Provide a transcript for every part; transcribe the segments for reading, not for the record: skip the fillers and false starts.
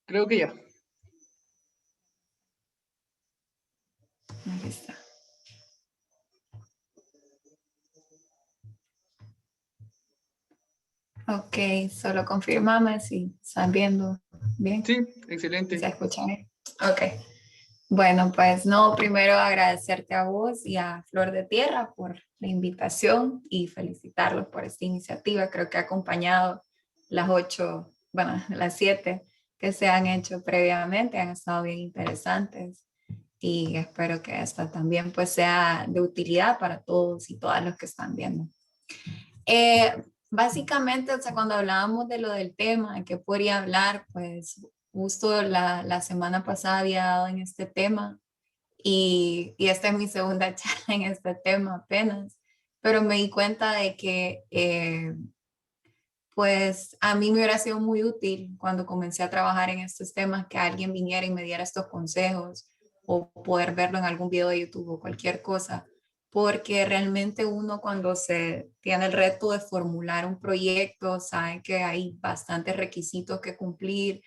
Creo que ya. Aquí está. Ok, solo confírmame si están viendo bien, Sí, si se excelente. escuchan bien. Ok. Bueno, pues no, primero agradecerte a vos y a Flor de Tierra por la invitación y felicitarlos por esta iniciativa. Creo que ha acompañado las 8, bueno, las 7 que se han hecho previamente, han estado bien interesantes y espero que esta también pues sea de utilidad para todos y todas los que están viendo. Básicamente, o sea, cuando hablábamos de lo del tema, de qué podría hablar, pues justo la semana pasada había dado en este tema y esta es mi segunda charla en este tema apenas, pero me di cuenta de que pues a mí me hubiera sido muy útil cuando comencé a trabajar en estos temas que alguien viniera y me diera estos consejos o poder verlo en algún video de YouTube o cualquier cosa, porque realmente uno cuando se tiene el reto de formular un proyecto sabe que hay bastantes requisitos que cumplir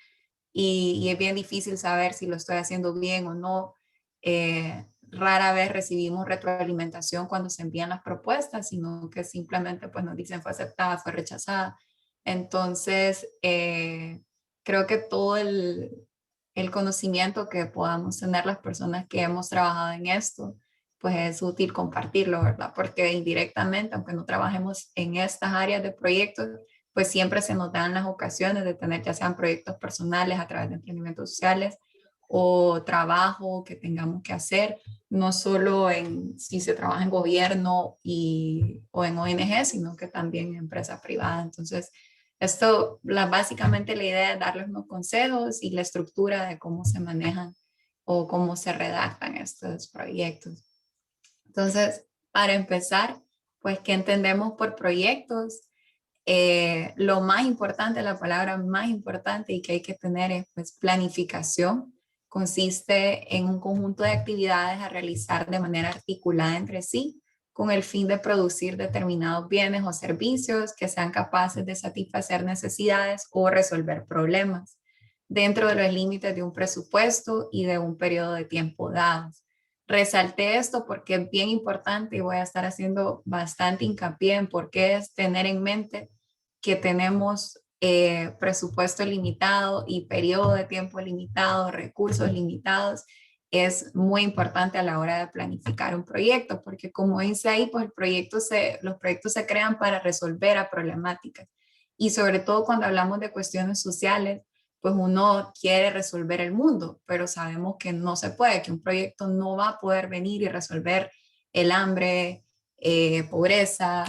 y es bien difícil saber si lo estoy haciendo bien o no. Rara vez recibimos retroalimentación cuando se envían las propuestas, sino que simplemente pues nos dicen fue aceptada, fue rechazada. Entonces, creo que todo el conocimiento que podamos tener las personas que hemos trabajado en esto, pues es útil compartirlo, ¿verdad? Porque indirectamente, aunque no trabajemos en estas áreas de proyectos, pues siempre se nos dan las ocasiones de tener ya sean proyectos personales a través de emprendimientos sociales o trabajo que tengamos que hacer, no solo en si se trabaja en gobierno o en ONG, sino que también en empresa privada. Entonces, básicamente la idea es darles unos consejos y la estructura de cómo se manejan o cómo se redactan estos proyectos. Entonces, para empezar, pues, ¿qué entendemos por proyectos? Lo más importante, la palabra más importante y que hay que tener es pues, planificación. Consiste en un conjunto de actividades a realizar de manera articulada entre sí con el fin de producir determinados bienes o servicios que sean capaces de satisfacer necesidades o resolver problemas dentro de los límites de un presupuesto y de un periodo de tiempo dados. Resalté esto porque es bien importante y voy a estar haciendo bastante hincapié en por qué es tener en mente que tenemos presupuesto limitado y periodo de tiempo limitado, recursos limitados, es muy importante a la hora de planificar un proyecto, porque como dice ahí, pues los proyectos se crean para resolver a problemáticas. Y sobre todo cuando hablamos de cuestiones sociales, pues uno quiere resolver el mundo, pero sabemos que no se puede, que un proyecto no va a poder venir y resolver el hambre, pobreza,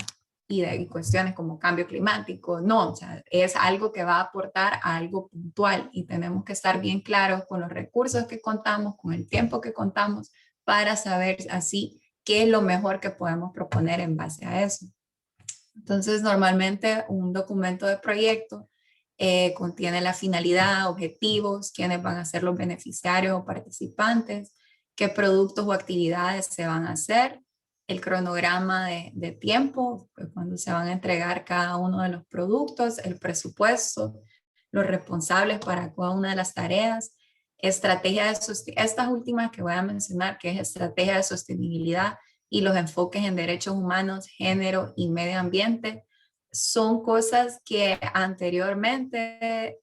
y cuestiones como cambio climático, no, o sea, es algo que va a aportar a algo puntual y tenemos que estar bien claros con los recursos que contamos, con el tiempo que contamos, para saber así qué es lo mejor que podemos proponer en base a eso. Entonces, normalmente un documento de proyecto contiene la finalidad, objetivos, quiénes van a ser los beneficiarios o participantes, qué productos o actividades se van a hacer, el cronograma de tiempo, pues, cuando se van a entregar cada uno de los productos, el presupuesto, los responsables para cada una de las tareas, estas últimas que voy a mencionar, que es estrategia de sostenibilidad y los enfoques en derechos humanos, género y medio ambiente, son cosas que anteriormente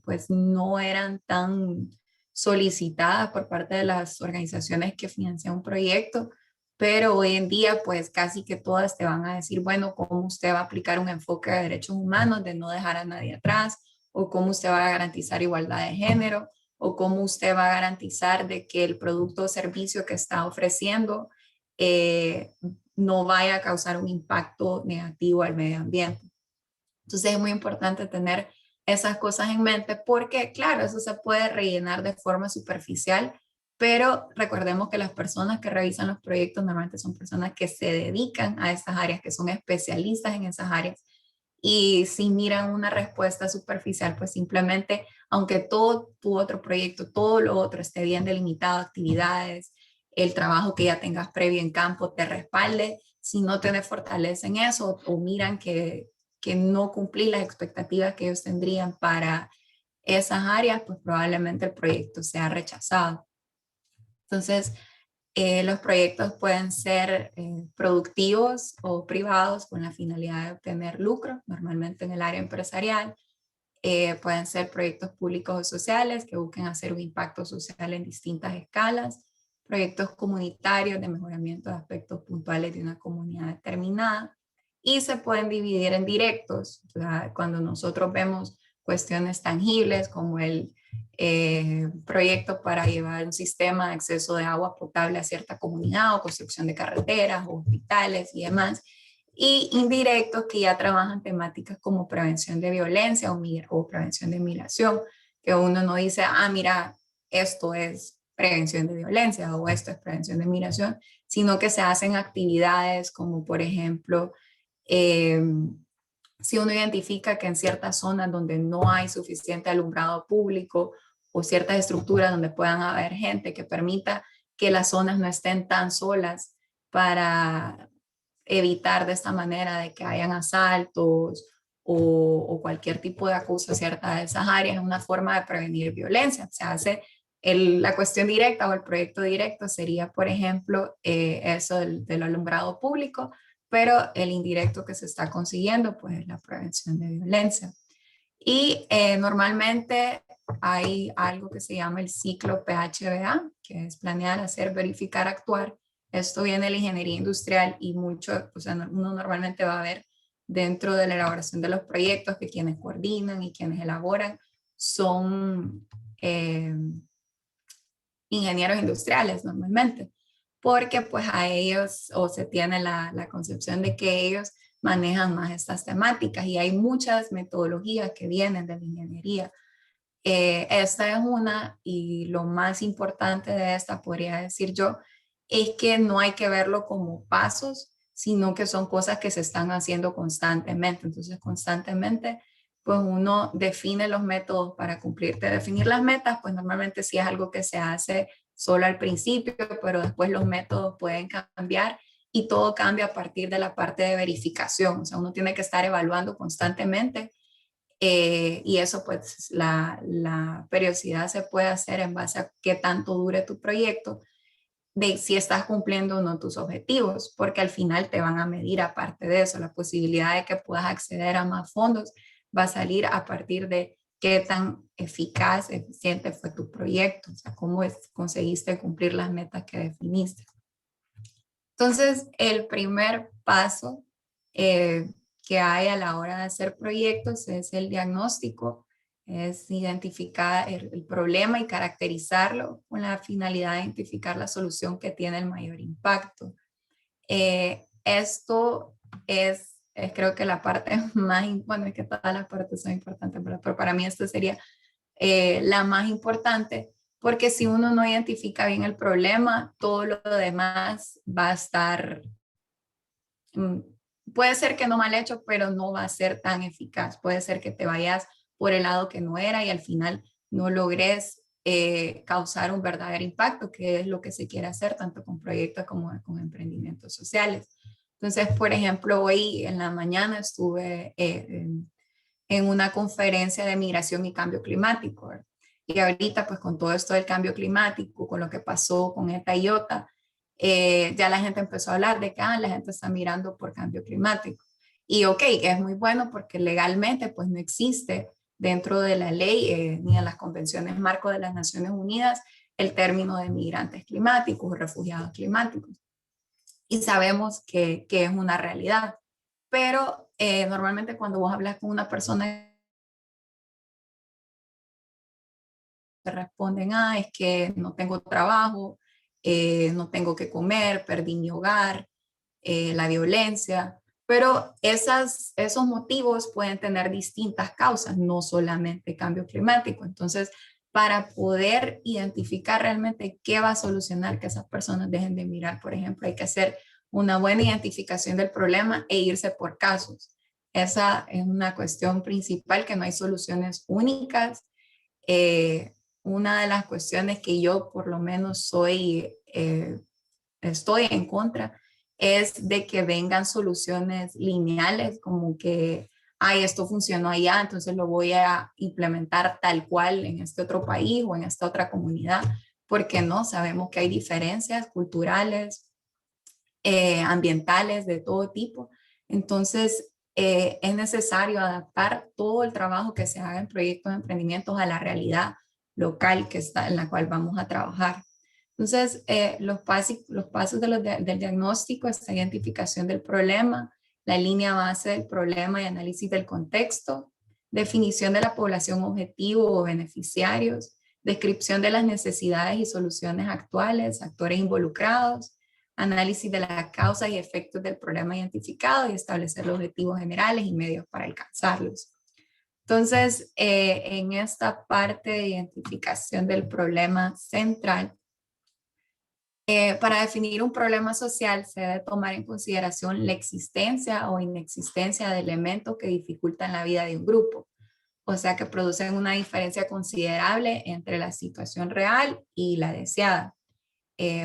pues no eran tan solicitadas por parte de las organizaciones que financian un proyecto, pero hoy en día pues casi que todas te van a decir, bueno, cómo usted va a aplicar un enfoque de derechos humanos, de no dejar a nadie atrás, o cómo usted va a garantizar igualdad de género, o cómo usted va a garantizar de que el producto o servicio que está ofreciendo eh, no vaya a causar un impacto negativo al medio ambiente. Entonces es muy importante tener esas cosas en mente porque, claro, eso se puede rellenar de forma superficial, pero recordemos que las personas que revisan los proyectos normalmente son personas que se dedican a esas áreas, que son especialistas en esas áreas. Y si miran una respuesta superficial, pues simplemente, aunque todo tu otro proyecto, todo lo otro esté bien delimitado, actividades, el trabajo que ya tengas previo en campo te respalde, si no tienes fortaleza en eso o miran que no cumplís las expectativas que ellos tendrían para esas áreas, pues probablemente el proyecto sea rechazado. Entonces, los proyectos pueden ser productivos o privados con la finalidad de obtener lucro, normalmente en el área empresarial. Pueden ser proyectos públicos o sociales que busquen hacer un impacto social en distintas escalas, proyectos comunitarios de mejoramiento de aspectos puntuales de una comunidad determinada, y se pueden dividir en directos. O sea, cuando nosotros vemos cuestiones tangibles como el proyecto para llevar un sistema de acceso de agua potable a cierta comunidad o construcción de carreteras, hospitales y demás, y indirectos que ya trabajan temáticas como prevención de violencia o prevención de migración, que uno no dice, ah, mira, esto es prevención de violencia o esto es prevención de migración, sino que se hacen actividades como, por ejemplo, eh, si uno identifica que en ciertas zonas donde no hay suficiente alumbrado público o ciertas estructuras donde puedan haber gente que permita que las zonas no estén tan solas para evitar de esta manera de que hayan asaltos o cualquier tipo de acoso a ciertas de esas áreas, es una forma de prevenir violencia. Se hace la cuestión directa o el proyecto directo sería, por ejemplo, eso del alumbrado público, pero el indirecto que se está consiguiendo, pues es la prevención de violencia. Y normalmente hay algo que se llama el ciclo PHBA, que es planear, hacer, verificar, actuar. Esto viene de la ingeniería industrial y mucho, o sea, uno normalmente va a ver dentro de la elaboración de los proyectos que quienes coordinan y quienes elaboran son ingenieros industriales normalmente, porque pues a ellos o se tiene la concepción de que ellos manejan más estas temáticas y hay muchas metodologías que vienen de la ingeniería. Esta es una y lo más importante de esta, podría decir yo, es que no hay que verlo como pasos, sino que son cosas que se están haciendo constantemente. Entonces, constantemente, pues uno define los métodos para cumplirte. Definir las metas, pues normalmente sí es algo que se hace solo al principio, pero después los métodos pueden cambiar y todo cambia a partir de la parte de verificación. O sea, uno tiene que estar evaluando constantemente y eso, pues, la periodicidad se puede hacer en base a qué tanto dure tu proyecto, de si estás cumpliendo o no tus objetivos, porque al final te van a medir aparte de eso. La posibilidad de que puedas acceder a más fondos va a salir a partir de qué tan eficaz, eficiente fue tu proyecto, o sea, cómo conseguiste cumplir las metas que definiste. Entonces, el primer paso que hay a la hora de hacer proyectos es el diagnóstico, es identificar el problema y caracterizarlo con la finalidad de identificar la solución que tiene el mayor impacto. Esto es creo que la parte más, bueno, es que todas las partes son importantes, pero para mí esto sería la más importante, porque si uno no identifica bien el problema, todo lo demás va a estar, mm, puede ser que no mal hecho, pero no va a ser tan eficaz. Puede ser que te vayas por el lado que no era y al final no logres causar un verdadero impacto, que es lo que se quiere hacer tanto con proyectos como con emprendimientos sociales. Entonces, por ejemplo, hoy en la mañana estuve en una conferencia de migración y cambio climático. ¿Verdad? Y ahorita, pues con todo esto del cambio climático, con lo que pasó con ETA y IOTA, ya la gente empezó a hablar de que la gente está mirando por cambio climático. Y ok, es muy bueno porque legalmente pues no existe dentro de la ley ni en las convenciones marco de las Naciones Unidas el término de migrantes climáticos o refugiados climáticos. Y sabemos que es una realidad. Pero normalmente cuando vos hablas con una persona te responden, es que no tengo trabajo, no tengo que comer, perdí mi hogar, la violencia, pero esos motivos pueden tener distintas causas, no solamente cambio climático. Entonces, para poder identificar realmente qué va a solucionar que esas personas dejen de mirar, por ejemplo, hay que hacer una buena identificación del problema e irse por casos. Esa es una cuestión principal, que no hay soluciones únicas. Una de las cuestiones que yo por lo menos estoy en contra es de que vengan soluciones lineales, como que, ay, esto funcionó allá, entonces lo voy a implementar tal cual en este otro país o en esta otra comunidad, porque no, sabemos que hay diferencias culturales, ambientales de todo tipo. Entonces, es necesario adaptar todo el trabajo que se haga en proyectos de emprendimientos a la realidad local que está, en la cual vamos a trabajar. Entonces, los pasos del diagnóstico es la identificación del problema, la línea base del problema y análisis del contexto, definición de la población objetivo o beneficiarios, descripción de las necesidades y soluciones actuales, actores involucrados, análisis de las causas y efectos del problema identificado y establecer los objetivos generales y medios para alcanzarlos. Entonces, en esta parte de identificación del problema central, para definir un problema social se debe tomar en consideración la existencia o inexistencia de elementos que dificultan la vida de un grupo, o sea que producen una diferencia considerable entre la situación real y la deseada.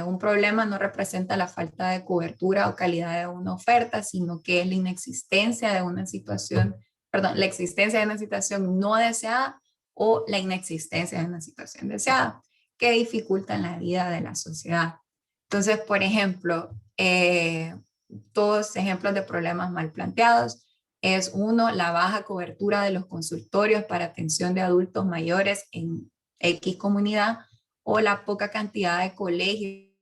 Un problema no representa la falta de cobertura o calidad de una oferta, sino que es la inexistencia de una situación, perdón, la existencia de una situación no deseada o la inexistencia de una situación deseada que dificultan la vida de la sociedad. Entonces, por ejemplo, todos ejemplos de problemas mal planteados es uno, la baja cobertura de los consultorios para atención de adultos mayores en X comunidad o la poca cantidad de colegios.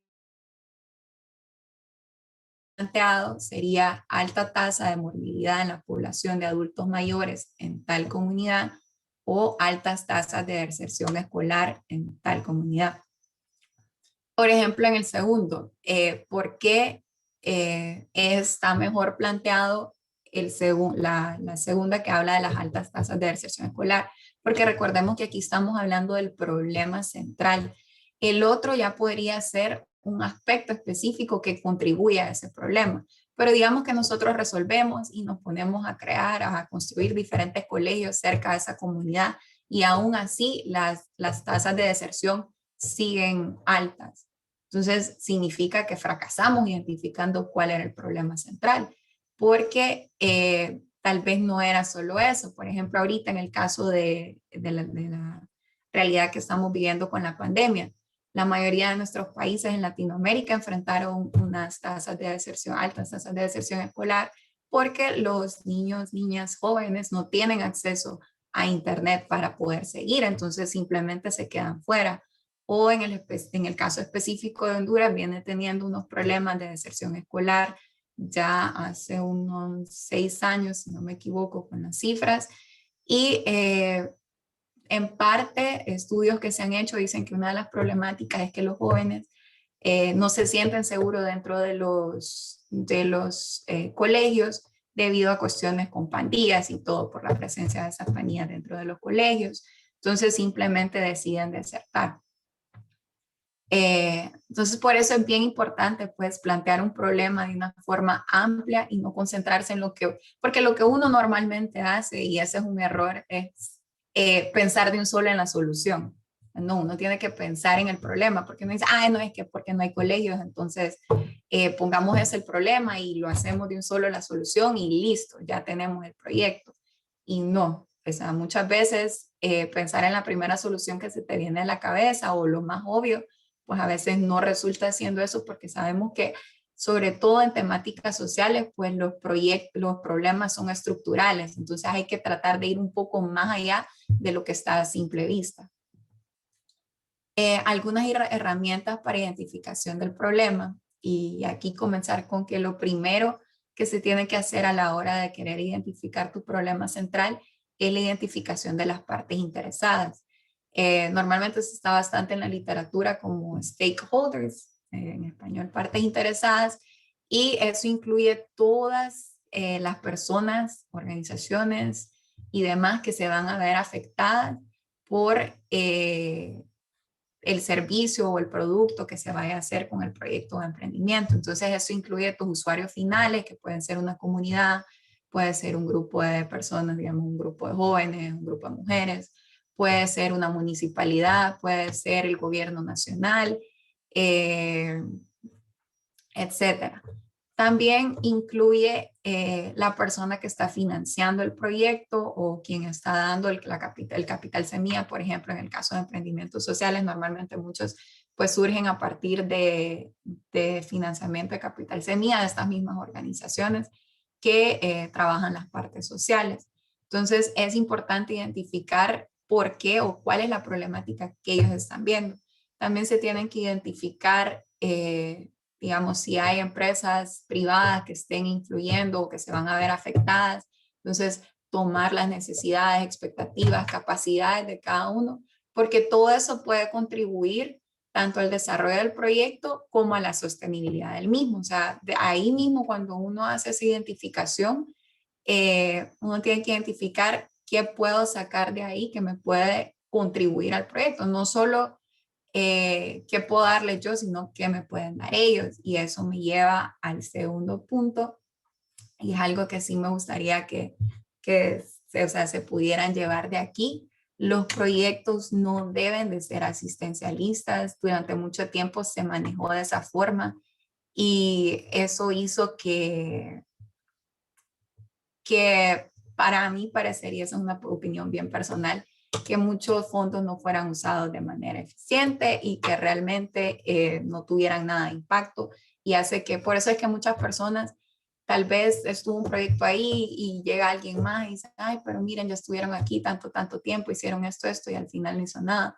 Planteado sería alta tasa de morbilidad en la población de adultos mayores en tal comunidad o altas tasas de deserción escolar en tal comunidad. Por ejemplo, en el segundo, ¿por qué está mejor planteado la segunda que habla de las altas tasas de deserción escolar? Porque recordemos que aquí estamos hablando del problema central. El otro ya podría ser un aspecto específico que contribuye a ese problema. Pero digamos que nosotros resolvemos y nos ponemos a crear, a construir diferentes colegios cerca de esa comunidad y aún así las tasas de deserción siguen altas. Entonces, significa que fracasamos identificando cuál era el problema central, porque tal vez no era solo eso. Por ejemplo, ahorita en el caso de la realidad que estamos viviendo con la pandemia, la mayoría de nuestros países en Latinoamérica enfrentaron unas tasas de deserción, altas tasas de deserción escolar, porque los niños, niñas, jóvenes no tienen acceso a Internet para poder seguir, entonces simplemente se quedan fuera o en el caso específico de Honduras viene teniendo unos problemas de deserción escolar ya hace unos 6 años, si no me equivoco con las cifras, y en parte estudios que se han hecho dicen que una de las problemáticas es que los jóvenes no se sienten seguros dentro de los colegios debido a cuestiones con pandillas y todo por la presencia de esas pandillas dentro de los colegios. Entonces simplemente deciden desertar. Entonces, por eso es bien importante, pues, plantear un problema de una forma amplia y no concentrarse en porque lo que uno normalmente hace, y ese es un error, es pensar de un solo en la solución. No, uno tiene que pensar en el problema, porque uno dice, ah, no, es que porque no hay colegios, entonces pongamos ese el problema y lo hacemos de un solo la solución y listo, ya tenemos el proyecto. Y no, o sea, muchas veces pensar en la primera solución que se te viene a la cabeza o lo más obvio, pues a veces no resulta siendo eso porque sabemos que sobre todo en temáticas sociales, pues los problemas son estructurales, entonces hay que tratar de ir un poco más allá de lo que está a simple vista. Algunas herramientas para identificación del problema y aquí comenzar con que lo primero que se tiene que hacer a la hora de querer identificar tu problema central es la identificación de las partes interesadas. Normalmente se está bastante en la literatura como stakeholders, en español partes interesadas, y eso incluye todas las personas, organizaciones y demás que se van a ver afectadas por el servicio o el producto que se vaya a hacer con el proyecto de emprendimiento. Entonces eso incluye tus usuarios finales, que pueden ser una comunidad, puede ser un grupo de personas, digamos un grupo de jóvenes, un grupo de mujeres, puede ser una municipalidad, puede ser el gobierno nacional, etcétera. También incluye la persona que está financiando el proyecto o quien está dando el capital semilla, por ejemplo, en el caso de emprendimientos sociales, normalmente muchos pues surgen a partir de financiamiento de capital semilla de estas mismas organizaciones que trabajan las partes sociales. Entonces es importante identificar por qué o cuál es la problemática que ellos están viendo. También se tienen que identificar digamos, si hay empresas privadas que estén influyendo o que se van a ver afectadas, entonces tomar las necesidades, expectativas, capacidades de cada uno, porque todo eso puede contribuir tanto al desarrollo del proyecto como a la sostenibilidad del mismo. O sea, de ahí mismo cuando uno hace esa identificación, uno tiene que identificar qué puedo sacar de ahí que me puede contribuir al proyecto, no solo qué puedo darles yo, sino qué me pueden dar ellos. Y eso me lleva al segundo punto, y es algo que sí me gustaría que o sea, se pudieran llevar de aquí. Los proyectos no deben de ser asistencialistas. Durante mucho tiempo se manejó de esa forma y eso hizo que para mí parecería, esa es una opinión bien personal, que muchos fondos no fueran usados de manera eficiente y que realmente no tuvieran nada de impacto y hace que, por eso es que muchas personas, tal vez estuvo un proyecto ahí y llega alguien más y dice, ay, pero miren, ya estuvieron aquí tanto tiempo, hicieron esto y al final no hizo nada.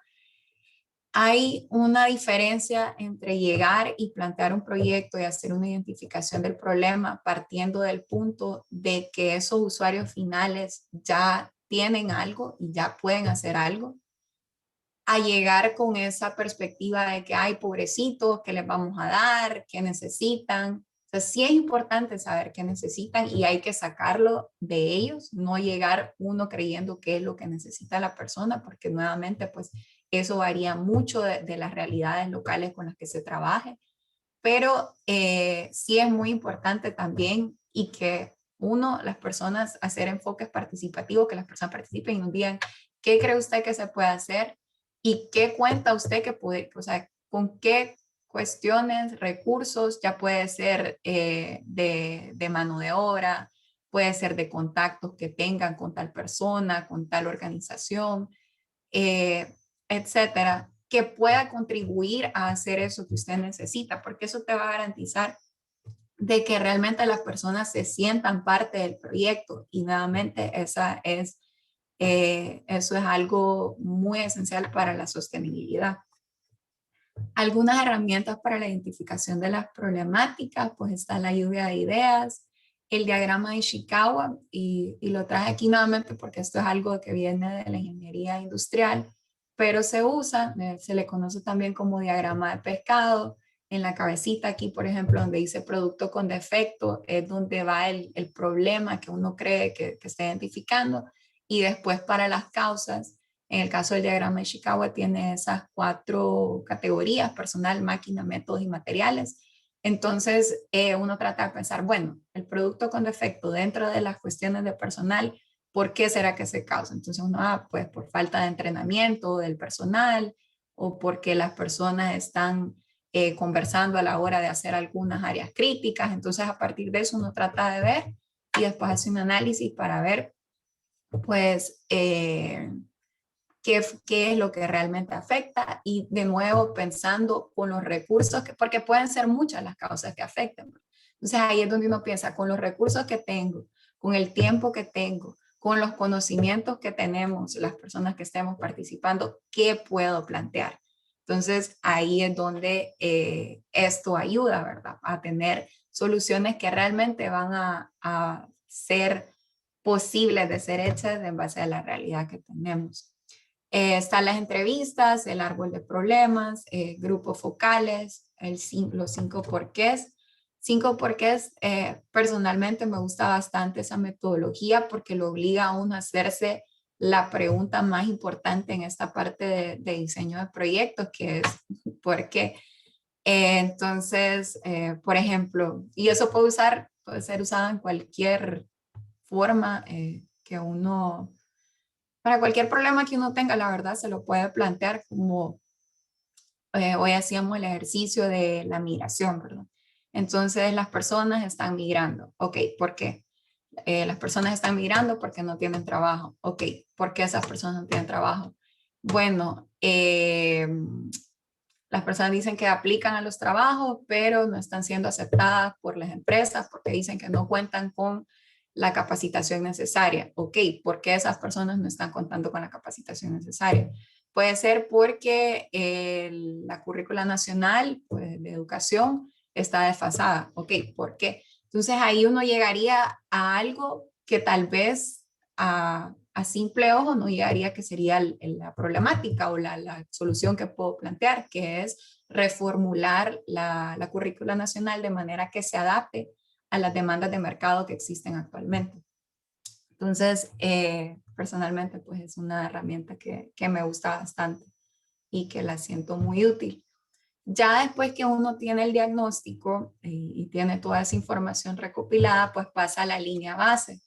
Hay una diferencia entre llegar y plantear un proyecto y hacer una identificación del problema partiendo del punto de que esos usuarios finales ya tienen algo y ya pueden hacer algo, a llegar con esa perspectiva de que hay pobrecitos, ¿qué les vamos a dar? ¿Qué necesitan? O sea, sí es importante saber qué necesitan y hay que sacarlo de ellos, no llegar uno creyendo qué es lo que necesita la persona, porque nuevamente, pues eso varía mucho de las realidades locales con las que se trabaje, pero sí es muy importante también y que uno, las personas, hacer enfoques participativos, que las personas participen y nos digan qué cree usted que se puede hacer y qué cuenta usted que puede, o sea, con qué cuestiones, recursos, ya puede ser de mano de obra, puede ser de contactos que tengan con tal persona, con tal organización, eh, etcétera, que pueda contribuir a hacer eso que usted necesita, porque eso te va a garantizar de que realmente las personas se sientan parte del proyecto y nuevamente eso es algo muy esencial para la sostenibilidad. Algunas herramientas para la identificación de las problemáticas, pues está la lluvia de ideas, el diagrama de Ishikawa, y lo traje aquí nuevamente porque esto es algo que viene de la ingeniería industrial, pero se usa, se le conoce también como diagrama de pescado. En la cabecita aquí, por ejemplo, donde dice producto con defecto, es donde va el problema que uno cree que está identificando, y después para las causas, en el caso del diagrama de Ishikawa tiene esas 4 categorías: personal, máquina, métodos y materiales. Entonces, uno trata de pensar, bueno, el producto con defecto dentro de las cuestiones de personal, ¿por qué será que se causa? Entonces uno, pues por falta de entrenamiento del personal o porque las personas están conversando a la hora de hacer algunas áreas críticas. Entonces, a partir de eso uno trata de ver y después hace un análisis para ver, pues, qué es lo que realmente afecta y de nuevo pensando con los recursos, porque pueden ser muchas las causas que afectan. Entonces ahí es donde uno piensa, con los recursos que tengo, con el tiempo que tengo, con los conocimientos que tenemos, las personas que estemos participando, ¿qué puedo plantear? Entonces ahí es donde esto ayuda, ¿verdad? A tener soluciones que realmente van a ser posibles de ser hechas en base a la realidad que tenemos. Están las entrevistas, el árbol de problemas, grupos focales, los 5 porqués. 5 porqués, personalmente me gusta bastante esa metodología porque lo obliga a uno a hacerse la pregunta más importante en esta parte de diseño de proyectos, que es ¿por qué? Entonces, por ejemplo, y eso puede ser usado en cualquier forma que uno para cualquier problema que uno tenga, la verdad, se lo puede plantear como hoy hacíamos el ejercicio de la migración, ¿verdad? Entonces las personas están migrando. Ok, ¿por qué? Las personas están migrando porque no tienen trabajo. Ok, ¿por qué esas personas no tienen trabajo? Bueno, las personas dicen que aplican a los trabajos, pero no están siendo aceptadas por las empresas porque dicen que no cuentan con la capacitación necesaria. Ok, ¿por qué esas personas no están contando con la capacitación necesaria? Puede ser porque la currícula nacional, pues, de educación está desfasada. Ok, ¿por qué? Entonces ahí uno llegaría a algo que tal vez a simple ojo no llegaría, que sería la problemática o la solución que puedo plantear, que es reformular la currícula nacional de manera que se adapte a las demandas de mercado que existen actualmente. Entonces, personalmente, pues es una herramienta que me gusta bastante y que la siento muy útil. Ya después que uno tiene el diagnóstico y tiene toda esa información recopilada, pues pasa a la línea base.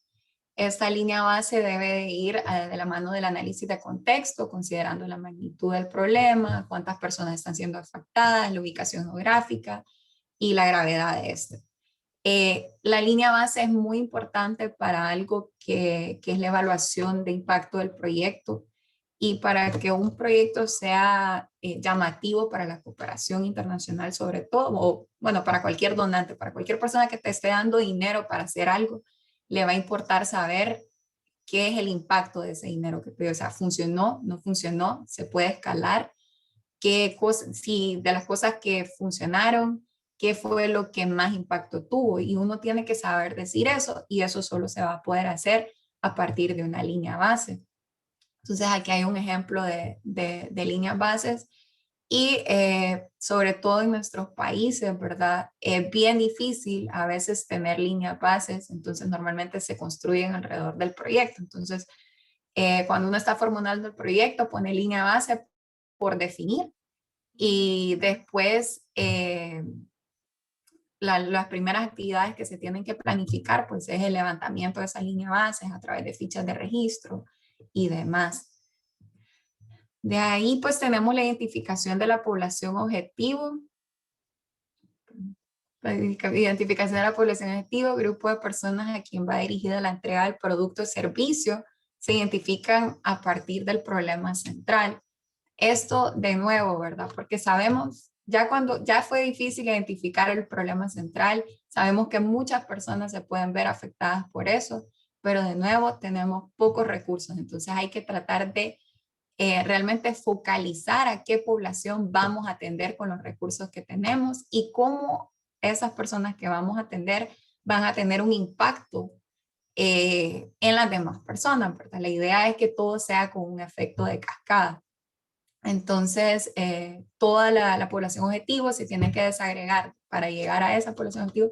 Esta línea base debe de ir de la mano del análisis de contexto, considerando la magnitud del problema, cuántas personas están siendo afectadas, la ubicación geográfica y la gravedad de este. La línea base es muy importante para algo que es la evaluación de impacto del proyecto y para que un proyecto sea llamativo para la cooperación internacional sobre todo, o bueno, para cualquier donante, para cualquier persona que te esté dando dinero para hacer algo, le va a importar saber qué es el impacto de ese dinero que pidió. O sea, funcionó, no funcionó, se puede escalar, qué cosas, si de las cosas que funcionaron, qué fue lo que más impacto tuvo. Y uno tiene que saber decir eso y eso solo se va a poder hacer a partir de una línea base. Entonces aquí hay un ejemplo de líneas bases y sobre todo en nuestros países, ¿verdad? Es bien difícil a veces tener líneas bases, entonces normalmente se construyen alrededor del proyecto. Entonces, cuando uno está formulando el proyecto, pone línea base por definir y después las primeras actividades que se tienen que planificar, pues es el levantamiento de esas líneas bases a través de fichas de registro y demás. De ahí pues tenemos la identificación de la población objetivo, la identificación de la población objetivo, grupo de personas a quien va dirigida la entrega del producto o servicio, se identifican a partir del problema central. Esto de nuevo, ¿verdad? Porque sabemos, ya cuando ya fue difícil identificar el problema central, sabemos que muchas personas se pueden ver afectadas por eso, pero de nuevo tenemos pocos recursos, entonces hay que tratar de realmente focalizar a qué población vamos a atender con los recursos que tenemos y cómo esas personas que vamos a atender van a tener un impacto en las demás personas, ¿verdad? La idea es que todo sea con un efecto de cascada. Entonces, toda la población objetivo se tiene que desagregar para llegar a esa población objetivo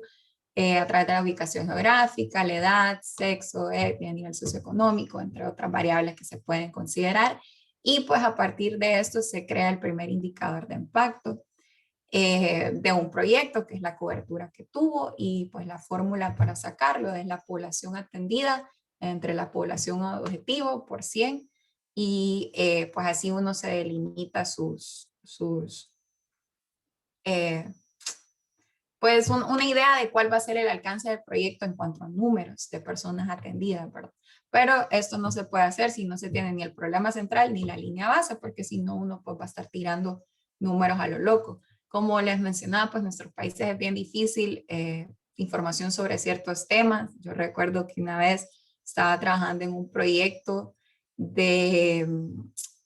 a través de la ubicación geográfica, la edad, sexo, etnia, nivel socioeconómico, entre otras variables que se pueden considerar. Y pues a partir de esto se crea el primer indicador de impacto de un proyecto, que es la cobertura que tuvo, y pues la fórmula para sacarlo es la población atendida entre la población objetivo por 100 y pues así uno se delimita eh, pues una idea de cuál va a ser el alcance del proyecto en cuanto a números de personas atendidas, ¿verdad? Pero esto no se puede hacer si no se tiene ni el problema central ni la línea base, porque si no uno pues va a estar tirando números a lo loco. Como les mencionaba, pues nuestros países es bien difícil información sobre ciertos temas. Yo recuerdo que una vez estaba trabajando en un proyecto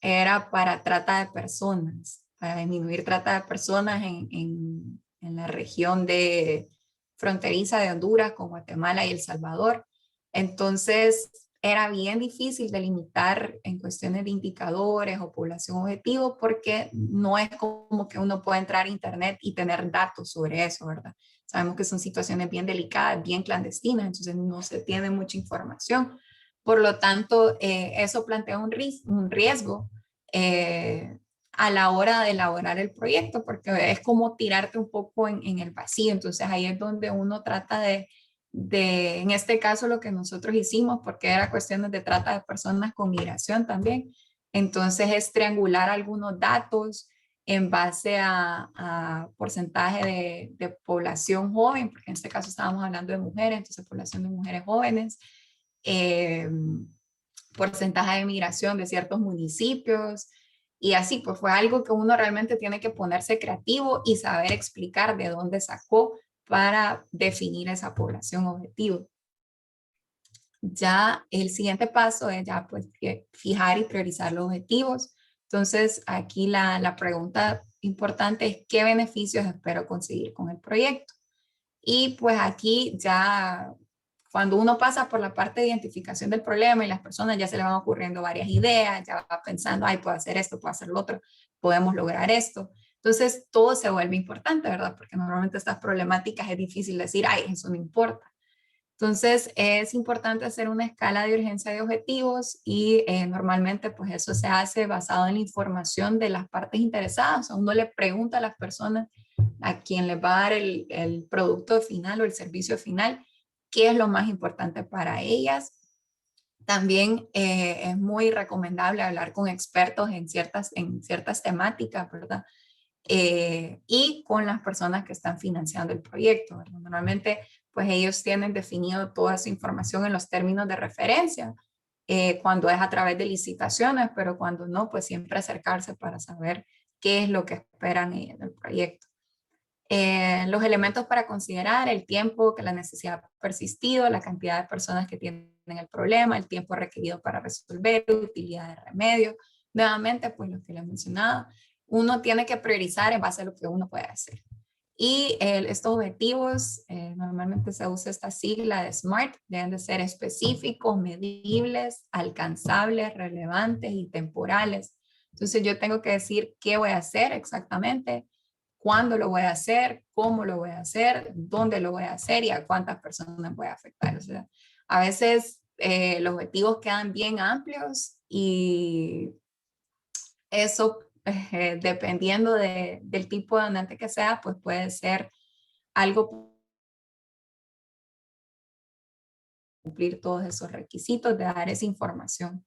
era para trata de personas, para disminuir trata de personas en la región de fronteriza de Honduras con Guatemala y El Salvador. Entonces, era bien difícil delimitar en cuestiones de indicadores o población objetivo porque no es como que uno pueda entrar a internet y tener datos sobre eso, ¿verdad? Sabemos que son situaciones bien delicadas, bien clandestinas, entonces no se tiene mucha información. Por lo tanto, eso plantea un riesgo a la hora de elaborar el proyecto, porque es como tirarte un poco en el vacío. Entonces ahí es donde uno trata en este caso lo que nosotros hicimos, porque era cuestiones de trata de personas con migración también. Entonces es triangular algunos datos en base a porcentaje de población joven, porque en este caso estábamos hablando de mujeres, entonces población de mujeres jóvenes, eh, porcentaje de migración de ciertos municipios, y así, pues fue algo que uno realmente tiene que ponerse creativo y saber explicar de dónde sacó para definir esa población objetivo. Ya el siguiente paso es ya pues fijar y priorizar los objetivos. Entonces aquí la pregunta importante es qué beneficios espero conseguir con el proyecto. Y pues aquí ya cuando uno pasa por la parte de identificación del problema y las personas ya se le van ocurriendo varias ideas, ya va pensando, ay, puedo hacer esto, puedo hacer lo otro, podemos lograr esto. Entonces todo se vuelve importante, ¿verdad? Porque normalmente estas problemáticas es difícil decir, ay, eso no importa. Entonces, es importante hacer una escala de urgencia de objetivos y normalmente pues eso se hace basado en la información de las partes interesadas. O sea, uno le pregunta a las personas a quien les va a dar el producto final o el servicio final, qué es lo más importante para ellas. También es muy recomendable hablar con expertos en ciertas temáticas, ¿verdad? Y con las personas que están financiando el proyecto, ¿verdad? Normalmente, pues ellos tienen definido toda esa información en los términos de referencia, cuando es a través de licitaciones, pero cuando no, pues siempre acercarse para saber qué es lo que esperan ellos del proyecto. Los elementos para considerar: el tiempo que la necesidad ha persistido, la cantidad de personas que tienen el problema, el tiempo requerido para resolver, utilidad de remedio. Nuevamente, pues lo que les mencionaba, uno tiene que priorizar en base a lo que uno puede hacer. Y estos objetivos, normalmente se usa esta sigla de SMART, deben de ser específicos, medibles, alcanzables, relevantes y temporales. Entonces yo tengo que decir qué voy a hacer exactamente, cuándo lo voy a hacer, cómo lo voy a hacer, dónde lo voy a hacer y a cuántas personas voy a afectar. O sea, a veces los objetivos quedan bien amplios y eso, dependiendo del tipo de donante que sea, pues puede ser algo cumplir todos esos requisitos de dar esa información.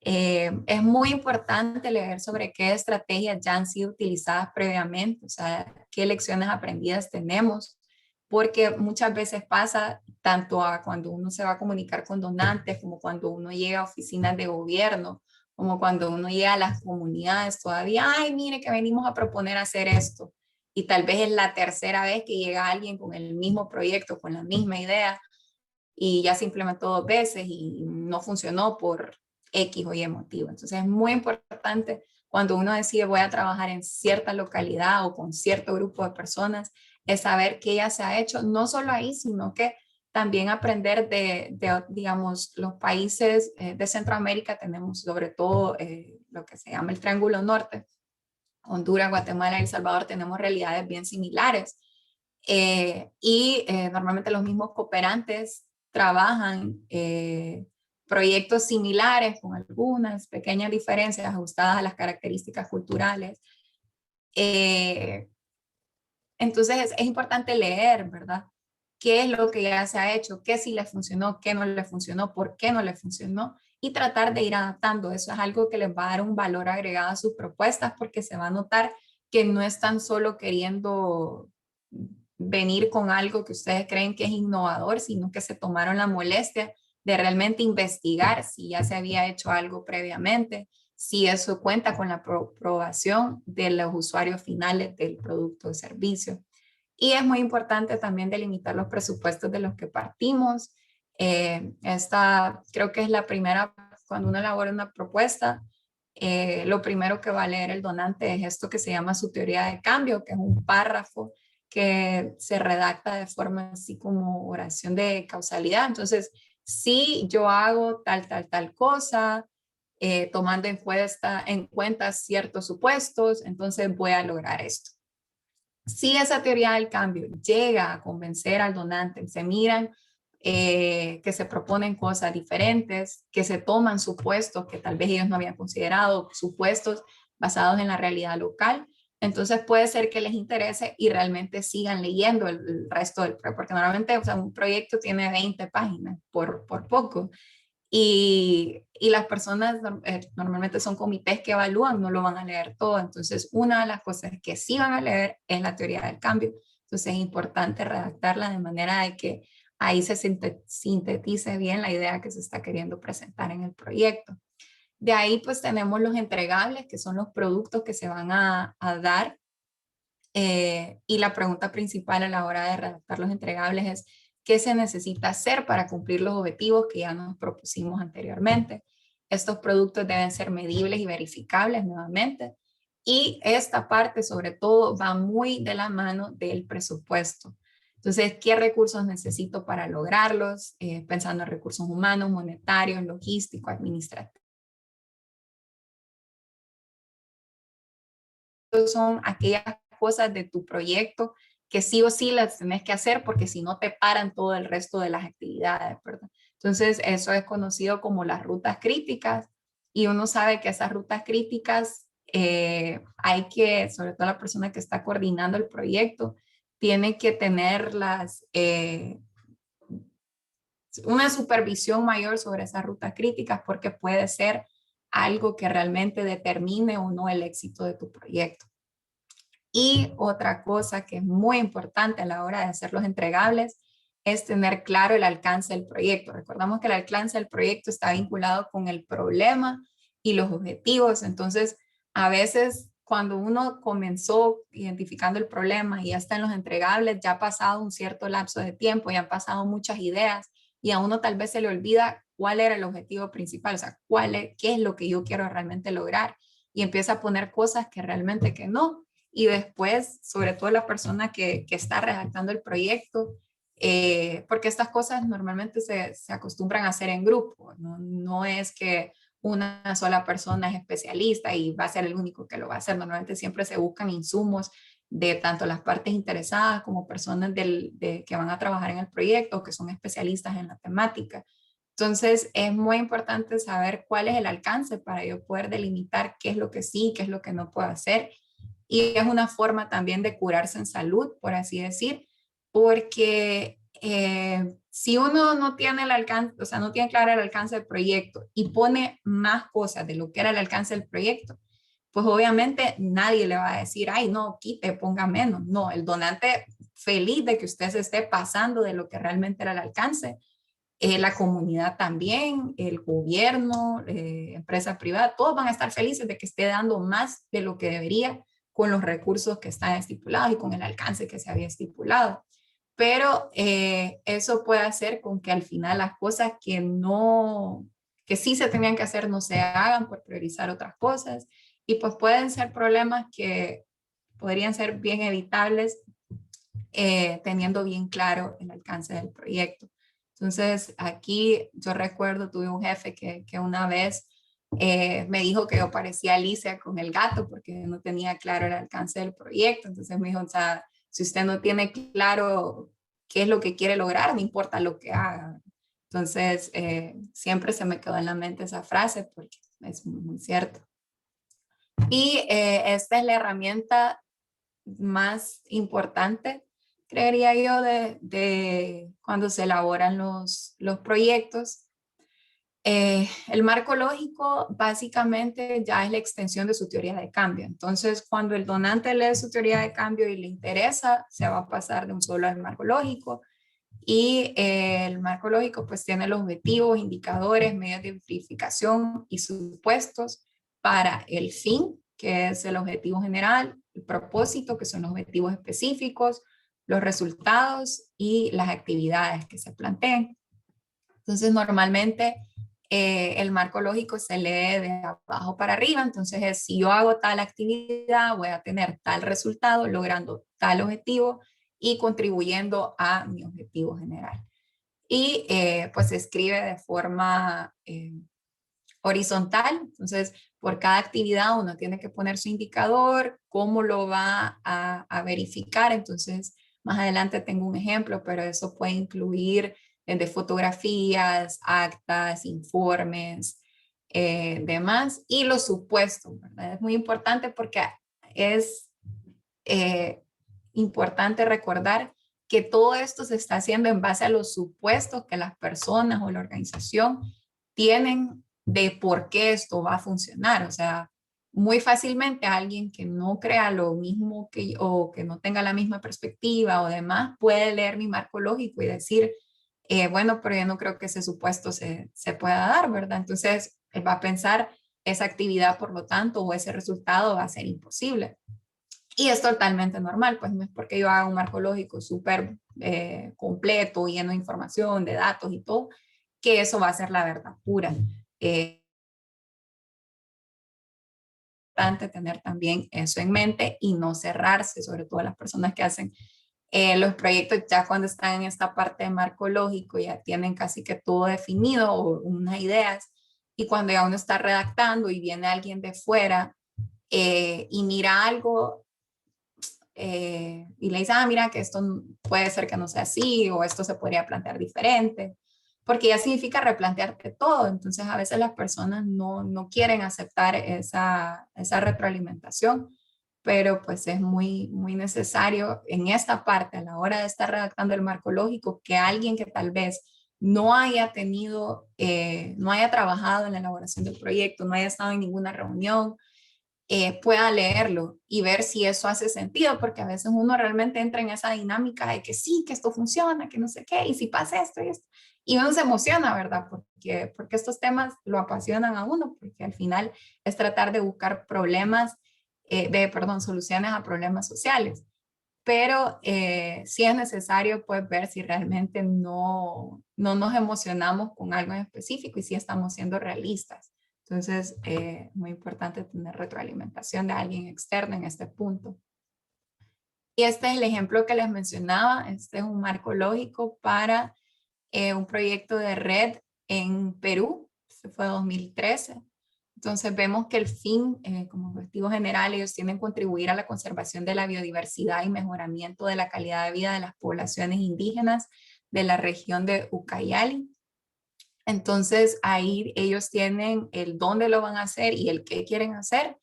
Es muy importante leer sobre qué estrategias ya han sido utilizadas previamente, o sea, qué lecciones aprendidas tenemos, porque muchas veces pasa tanto a cuando uno se va a comunicar con donantes, como cuando uno llega a oficinas de gobierno, como cuando uno llega a las comunidades todavía, ay, mire que venimos a proponer hacer esto. Y tal vez es la tercera vez que llega alguien con el mismo proyecto, con la misma idea, y ya se implementó 2 veces y no funcionó por X o Y motivo. Entonces es muy importante cuando uno decide voy a trabajar en cierta localidad o con cierto grupo de personas, es saber qué ya se ha hecho, no solo ahí, sino que también aprender digamos, los países de Centroamérica. Tenemos sobre todo lo que se llama el Triángulo Norte, Honduras, Guatemala y El Salvador, tenemos realidades bien similares. Normalmente los mismos cooperantes trabajan proyectos similares con algunas pequeñas diferencias ajustadas a las características culturales. Eh, entonces es importante leer, ¿verdad? ¿Qué es lo que ya se ha hecho? ¿Qué sí le funcionó? ¿Qué no le funcionó? ¿Por qué no le funcionó? Y tratar de ir adaptando. Eso es algo que les va a dar un valor agregado a sus propuestas, porque se va a notar que no están solo queriendo venir con algo que ustedes creen que es innovador, sino que se tomaron la molestia de realmente investigar si ya se había hecho algo previamente, si eso cuenta con la aprobación de los usuarios finales del producto o servicio. Y es muy importante también delimitar los presupuestos de los que partimos. Esta creo que es la primera, cuando uno elabora una propuesta, lo primero que va a leer el donante es esto que se llama su teoría de cambio, que es un párrafo que se redacta de forma así como oración de causalidad. Entonces, si yo hago tal cosa, tomando en cuenta ciertos supuestos, entonces voy a lograr esto. Si esa teoría del cambio llega a convencer al donante, se miran que se proponen cosas diferentes, que se toman supuestos que tal vez ellos no habían considerado, supuestos basados en la realidad local, entonces puede ser que les interese y realmente sigan leyendo el resto del proyecto, porque normalmente, o sea, un proyecto tiene 20 páginas por poco. y las personas normalmente son comités que evalúan, no lo van a leer todo. Entonces, una de las cosas que sí van a leer es la teoría del cambio. Entonces, es importante redactarla de manera de que ahí se sintetice bien la idea que se está queriendo presentar en el proyecto. De ahí, pues tenemos los entregables, que son los productos que se van a dar. Y la pregunta principal a la hora de redactar los entregables es, ¿qué se necesita hacer para cumplir los objetivos que ya nos propusimos anteriormente? Estos productos deben ser medibles y verificables nuevamente. Y esta parte, sobre todo, va muy de la mano del presupuesto. Entonces, ¿qué recursos necesito para lograrlos? Pensando en recursos humanos, monetarios, logísticos, administrativos. Son aquellas cosas de tu proyecto que sí o sí las tenés que hacer porque si no te paran todo el resto de las actividades, ¿verdad? Entonces, eso es conocido como las rutas críticas y uno sabe que esas rutas críticas hay que, sobre todo la persona que está coordinando el proyecto, tiene que tenerlas, una supervisión mayor sobre esas rutas críticas porque puede ser algo que realmente determine o no el éxito de tu proyecto. Y otra cosa que es muy importante a la hora de hacer los entregables es tener claro el alcance del proyecto. Recordamos que el alcance del proyecto está vinculado con el problema y los objetivos. Entonces, a veces cuando uno comenzó identificando el problema y ya está en los entregables, ya ha pasado un cierto lapso de tiempo, ya han pasado muchas ideas y a uno tal vez se le olvida cuál era el objetivo principal, o sea, qué es lo que yo quiero realmente lograr y empieza a poner cosas que realmente que no y después, sobre todo la persona que está redactando el proyecto, porque estas cosas normalmente se acostumbran a hacer en grupo, ¿no? No es que una sola persona es especialista y va a ser el único que lo va a hacer. Normalmente siempre se buscan insumos de tanto las partes interesadas como personas que van a trabajar en el proyecto o que son especialistas en la temática. Entonces, es muy importante saber cuál es el alcance para yo poder delimitar qué es lo que sí, qué es lo que no puedo hacer y es una forma también de curarse en salud, por así decir, porque si uno no tiene el alcance, o sea, no tiene claro el alcance del proyecto y pone más cosas de lo que era el alcance del proyecto, pues obviamente nadie le va a decir, ay, no, quite, ponga menos. No, el donante feliz de que usted se esté pasando de lo que realmente era el alcance, la comunidad también, el gobierno, empresa privada, todos van a estar felices de que esté dando más de lo que debería con los recursos que están estipulados y con el alcance que se había estipulado. Pero eso puede hacer con que al final las cosas que sí se tenían que hacer no se hagan por priorizar otras cosas y pues pueden ser problemas que podrían ser bien evitables teniendo bien claro el alcance del proyecto. Entonces, aquí yo recuerdo, tuve un jefe que una vez me dijo que yo parecía Alicia con el gato porque no tenía claro el alcance del proyecto. Entonces me dijo, o sea, si usted no tiene claro qué es lo que quiere lograr, no importa lo que haga. Entonces, siempre se me quedó en la mente esa frase porque es muy cierto. Y esta es la herramienta más importante, creería yo, de cuando se elaboran los proyectos. El marco lógico básicamente ya es la extensión de su teoría de cambio. Entonces, cuando el donante lee su teoría de cambio y le interesa, se va a pasar de un solo al marco lógico. Y el marco lógico pues tiene los objetivos, indicadores, medios de verificación y supuestos para el fin, que es el objetivo general, el propósito, que son los objetivos específicos, los resultados y las actividades que se planteen. Entonces, normalmente el marco lógico se lee de abajo para arriba. Entonces, si yo hago tal actividad, voy a tener tal resultado, logrando tal objetivo y contribuyendo a mi objetivo general. Y pues se escribe de forma horizontal. Entonces, por cada actividad uno tiene que poner su indicador, cómo lo va a verificar. Entonces, más adelante tengo un ejemplo, pero eso puede incluir desde fotografías, actas, informes, demás, y los supuestos, ¿verdad? Es muy importante porque es eh, importante recordar que todo esto se está haciendo en base a los supuestos que las personas o la organización tienen de por qué esto va a funcionar. O sea, muy fácilmente alguien que no crea lo mismo que yo, o que no tenga la misma perspectiva o demás, puede leer mi marco lógico y decir, bueno, pero yo no creo que ese supuesto se pueda dar, ¿verdad? Entonces, él va a pensar, esa actividad, por lo tanto, o ese resultado va a ser imposible. Y es totalmente normal, pues no es porque yo haga un marco lógico súper completo, lleno de información, de datos y todo, que eso va a ser la verdad pura. Importante tener también eso en mente y no cerrarse, sobre todo las personas que hacen los proyectos ya cuando están en esta parte de marco lógico, ya tienen casi que todo definido o unas ideas, y cuando ya uno está redactando y viene alguien de fuera y mira algo y le dice, ah, mira que esto puede ser que no sea así o esto se podría plantear diferente, porque ya significa replantearte todo. Entonces a veces las personas no quieren aceptar esa retroalimentación, pero pues es muy necesario en esta parte, a la hora de estar redactando el marco lógico, que alguien que tal vez no haya tenido, no haya trabajado en la elaboración del proyecto, no haya estado en ninguna reunión, pueda leerlo y ver si eso hace sentido, porque a veces uno realmente entra en esa dinámica de que sí, que esto funciona, que no sé qué, y si pasa esto y esto, y uno se emociona, ¿verdad? Porque estos temas lo apasionan a uno, porque al final es tratar de buscar problemas, perdón, soluciones a problemas sociales. Pero sí es necesario pues ver si realmente no nos emocionamos con algo en específico y si estamos siendo realistas. Entonces, muy importante tener retroalimentación de alguien externo en este punto. Y este es el ejemplo que les mencionaba. Este es un marco lógico para un proyecto de red en Perú. Este fue 2013. Entonces vemos que el fin, como objetivo general, ellos tienen contribuir a la conservación de la biodiversidad y mejoramiento de la calidad de vida de las poblaciones indígenas de la región de Ucayali. Entonces ahí ellos tienen el dónde lo van a hacer y el qué quieren hacer.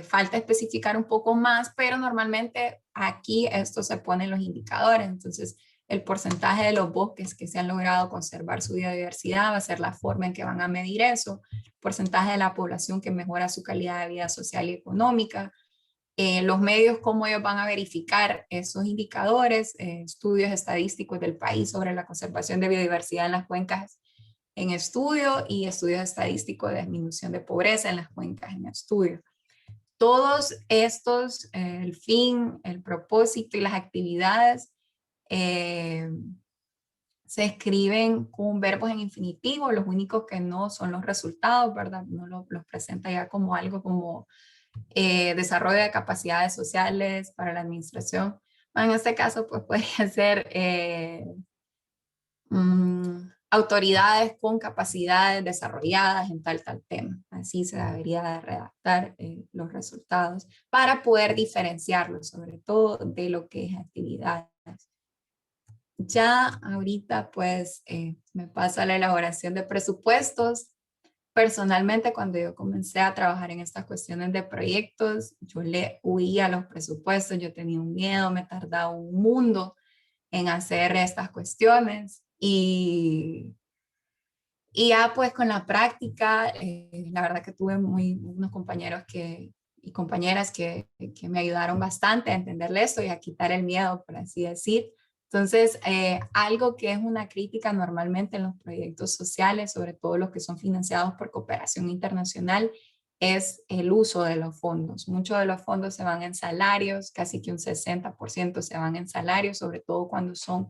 Falta especificar un poco más, pero normalmente aquí esto se pone en los indicadores. Entonces el porcentaje de los bosques que se han logrado conservar su biodiversidad va a ser la forma en que van a medir eso, porcentaje de la población que mejora su calidad de vida social y económica, los medios, cómo ellos van a verificar esos indicadores, estudios estadísticos del país sobre la conservación de biodiversidad en las cuencas en estudio y estudios estadísticos de disminución de pobreza en las cuencas en estudio. Todos estos, el fin, el propósito y las actividades eh, se escriben con verbos en infinitivo, los únicos que no son los resultados, ¿verdad? No los presenta ya como algo como desarrollo de capacidades sociales para la administración. Bueno, en este caso, pues podría ser autoridades con capacidades desarrolladas en tal tema. Así se debería de redactar los resultados para poder diferenciarlos, sobre todo de lo que es actividades. Ya ahorita pues me pasa la elaboración de presupuestos. Personalmente, cuando yo comencé a trabajar en estas cuestiones de proyectos, yo le huía a los presupuestos, yo tenía un miedo, me tardaba un mundo en hacer estas cuestiones y ya pues con la práctica, la verdad que tuve unos compañeros y compañeras que me ayudaron bastante a entenderle esto y a quitar el miedo, por así decir. Entonces, algo que es una crítica normalmente en los proyectos sociales, sobre todo los que son financiados por cooperación internacional, es el uso de los fondos. Muchos de los fondos se van en salarios, casi que un 60% se van en salarios, sobre todo cuando son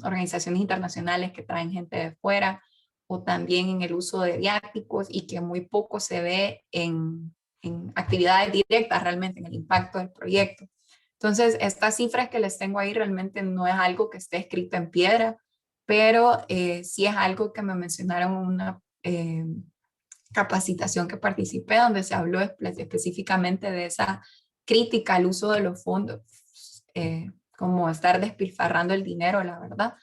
organizaciones internacionales que traen gente de fuera, o también en el uso de viáticos y que muy poco se ve en actividades directas realmente, en el impacto del proyecto. Entonces, estas cifras que les tengo ahí realmente no es algo que esté escrito en piedra, pero sí es algo que me mencionaron en una capacitación que participé, donde se habló específicamente de esa crítica al uso de los fondos, como estar despilfarrando el dinero, la verdad.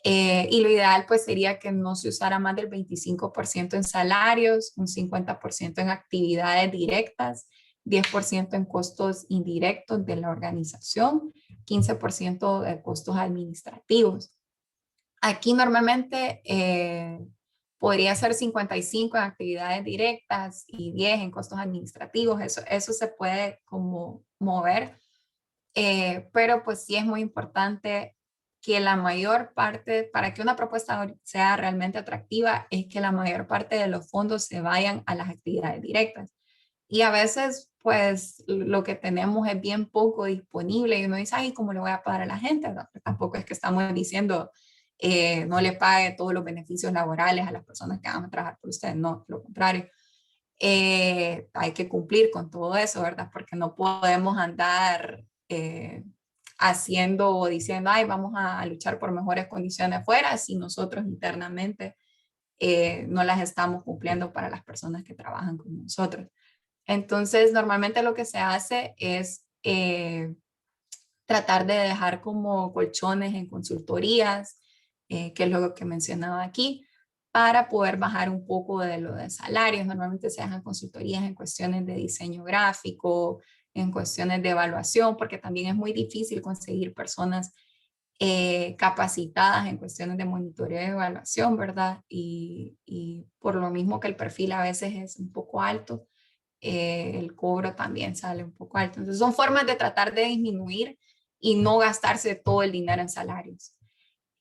Y lo ideal pues sería que no se usara más del 25% en salarios, un 50% en actividades directas, 10% en costos indirectos de la organización, 15% de costos administrativos. Aquí normalmente podría ser 55 en actividades directas y 10 en costos administrativos, eso se puede como mover, pero pues sí es muy importante que la mayor parte, para que una propuesta sea realmente atractiva, es que la mayor parte de los fondos se vayan a las actividades directas. Y a veces, pues, lo que tenemos es bien poco disponible y uno dice, ay, ¿cómo le voy a pagar a la gente? No, pues, tampoco es que estamos diciendo, no le pague todos los beneficios laborales a las personas que van a trabajar por usted. No, lo contrario. Hay que cumplir con todo eso, ¿verdad? Porque no podemos andar haciendo o diciendo, ay, vamos a luchar por mejores condiciones fuera si nosotros internamente no las estamos cumpliendo para las personas que trabajan con nosotros. Entonces, normalmente lo que se hace es tratar de dejar como colchones en consultorías, que es lo que mencionaba aquí, para poder bajar un poco de lo de salarios. Normalmente se dejan consultorías en cuestiones de diseño gráfico, en cuestiones de evaluación, porque también es muy difícil conseguir personas capacitadas en cuestiones de monitoreo y evaluación, ¿verdad? Y por lo mismo que el perfil a veces es un poco alto, el cobro también sale un poco alto. Entonces son formas de tratar de disminuir y no gastarse todo el dinero en salarios.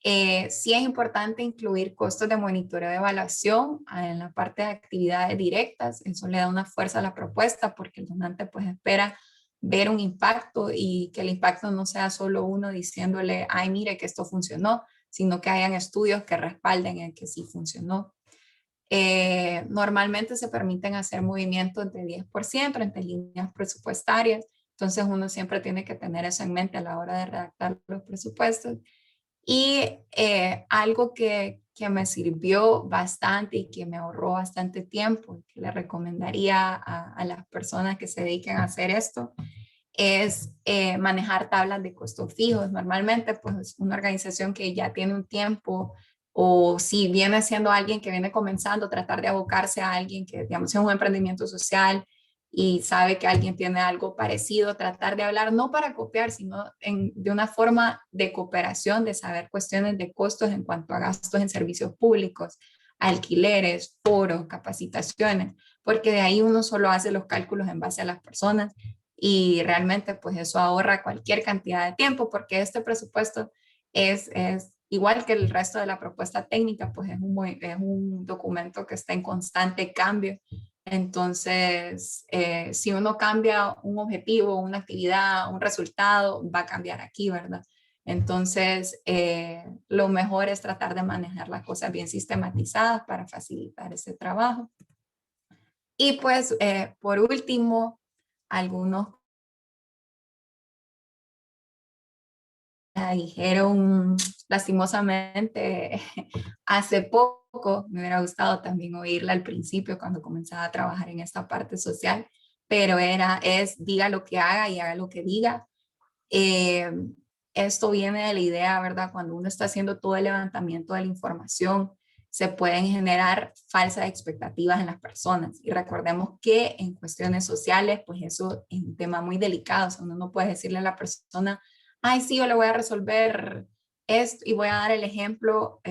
Sí es importante incluir costos de monitoreo de evaluación en la parte de actividades directas. Eso le da una fuerza a la propuesta porque el donante pues espera ver un impacto y que el impacto no sea solo uno diciéndole, ay, mire que esto funcionó, sino que hayan estudios que respalden el que sí funcionó. Normalmente se permiten hacer movimientos de 10% entre líneas presupuestarias, entonces uno siempre tiene que tener eso en mente a la hora de redactar los presupuestos. Y algo que me sirvió bastante y que me ahorró bastante tiempo y que le recomendaría a las personas que se dediquen a hacer esto es manejar tablas de costos fijos. Normalmente, pues una organización que ya tiene un tiempo o si viene siendo alguien que viene comenzando, tratar de abocarse a alguien que, digamos, es un emprendimiento social y sabe que alguien tiene algo parecido, tratar de hablar no para copiar, sino de una forma de cooperación, de saber cuestiones de costos en cuanto a gastos en servicios públicos, alquileres, foros, capacitaciones, porque de ahí uno solo hace los cálculos en base a las personas y realmente pues eso ahorra cualquier cantidad de tiempo porque este presupuesto es igual que el resto de la propuesta técnica, pues es un documento que está en constante cambio. Entonces, si uno cambia un objetivo, una actividad, un resultado, va a cambiar aquí, ¿verdad? Entonces, lo mejor es tratar de manejar las cosas bien sistematizadas para facilitar ese trabajo. Y pues, por último, algunos dijeron lastimosamente hace poco, me hubiera gustado también oírla al principio cuando comenzaba a trabajar en esta parte social, pero es diga lo que haga y haga lo que diga. Eh, Esto viene de la idea, ¿verdad? Cuando uno está haciendo todo el levantamiento de la información, se pueden generar falsas expectativas en las personas. Y recordemos que en cuestiones sociales, pues eso es un tema muy delicado. O sea, uno no puede decirle a la persona, ay, sí, yo le voy a resolver esto y voy a dar el ejemplo.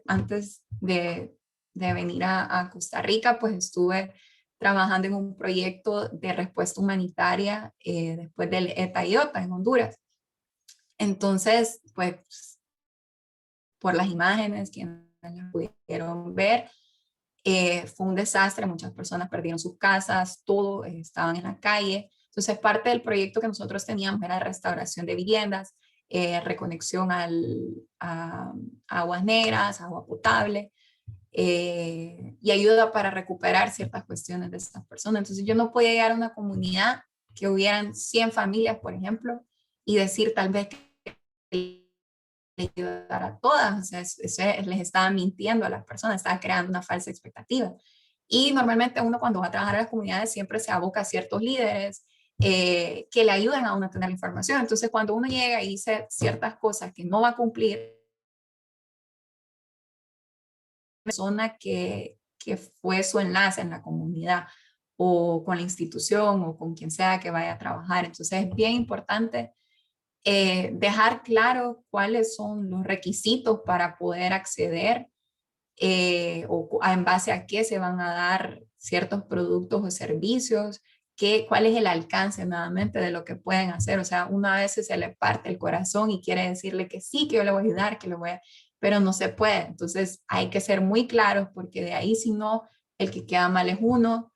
Antes de venir a Costa Rica, pues estuve trabajando en un proyecto de respuesta humanitaria después del ETA y OTA en Honduras. Entonces, pues por las imágenes, quienes las pudieron ver, fue un desastre, muchas personas perdieron sus casas, todo estaban en la calle. Entonces, parte del proyecto que nosotros teníamos era restauración de viviendas, reconexión a aguas negras, agua potable, y ayuda para recuperar ciertas cuestiones de estas personas. Entonces, yo no podía llegar a una comunidad que hubieran 100 familias, por ejemplo, y decir tal vez que ayudar a todas, o sea, eso les estaba mintiendo a las personas, estaba creando una falsa expectativa. Y normalmente uno cuando va a trabajar en las comunidades siempre se aboca a ciertos líderes que le ayudan a uno a tener la información. Entonces cuando uno llega y dice ciertas cosas que no va a cumplir, la persona que fue su enlace en la comunidad o con la institución o con quien sea que vaya a trabajar. Entonces es bien importante dejar claro cuáles son los requisitos para poder acceder o en base a qué se van a dar ciertos productos o servicios, cuál es el alcance nuevamente de lo que pueden hacer. O sea, una vez se le parte el corazón y quiere decirle que sí, que yo le voy a ayudar, que le voy a, pero no se puede. Entonces hay que ser muy claros porque de ahí si no, el que queda mal es uno.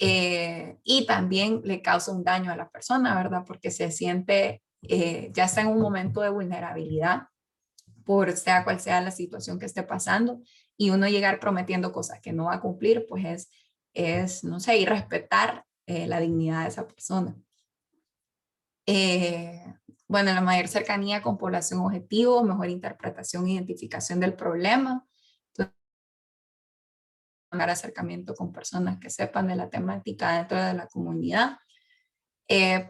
Y también le causa un daño a la persona, ¿verdad? Porque se siente ya está en un momento de vulnerabilidad por sea cual sea la situación que esté pasando, y uno llegar prometiendo cosas que no va a cumplir, pues no sé, irrespetar la dignidad de esa persona. Eh, bueno, la mayor cercanía con población objetivo, mejor interpretación e identificación del problema, entonces, acercamiento con personas que sepan de la temática dentro de la comunidad.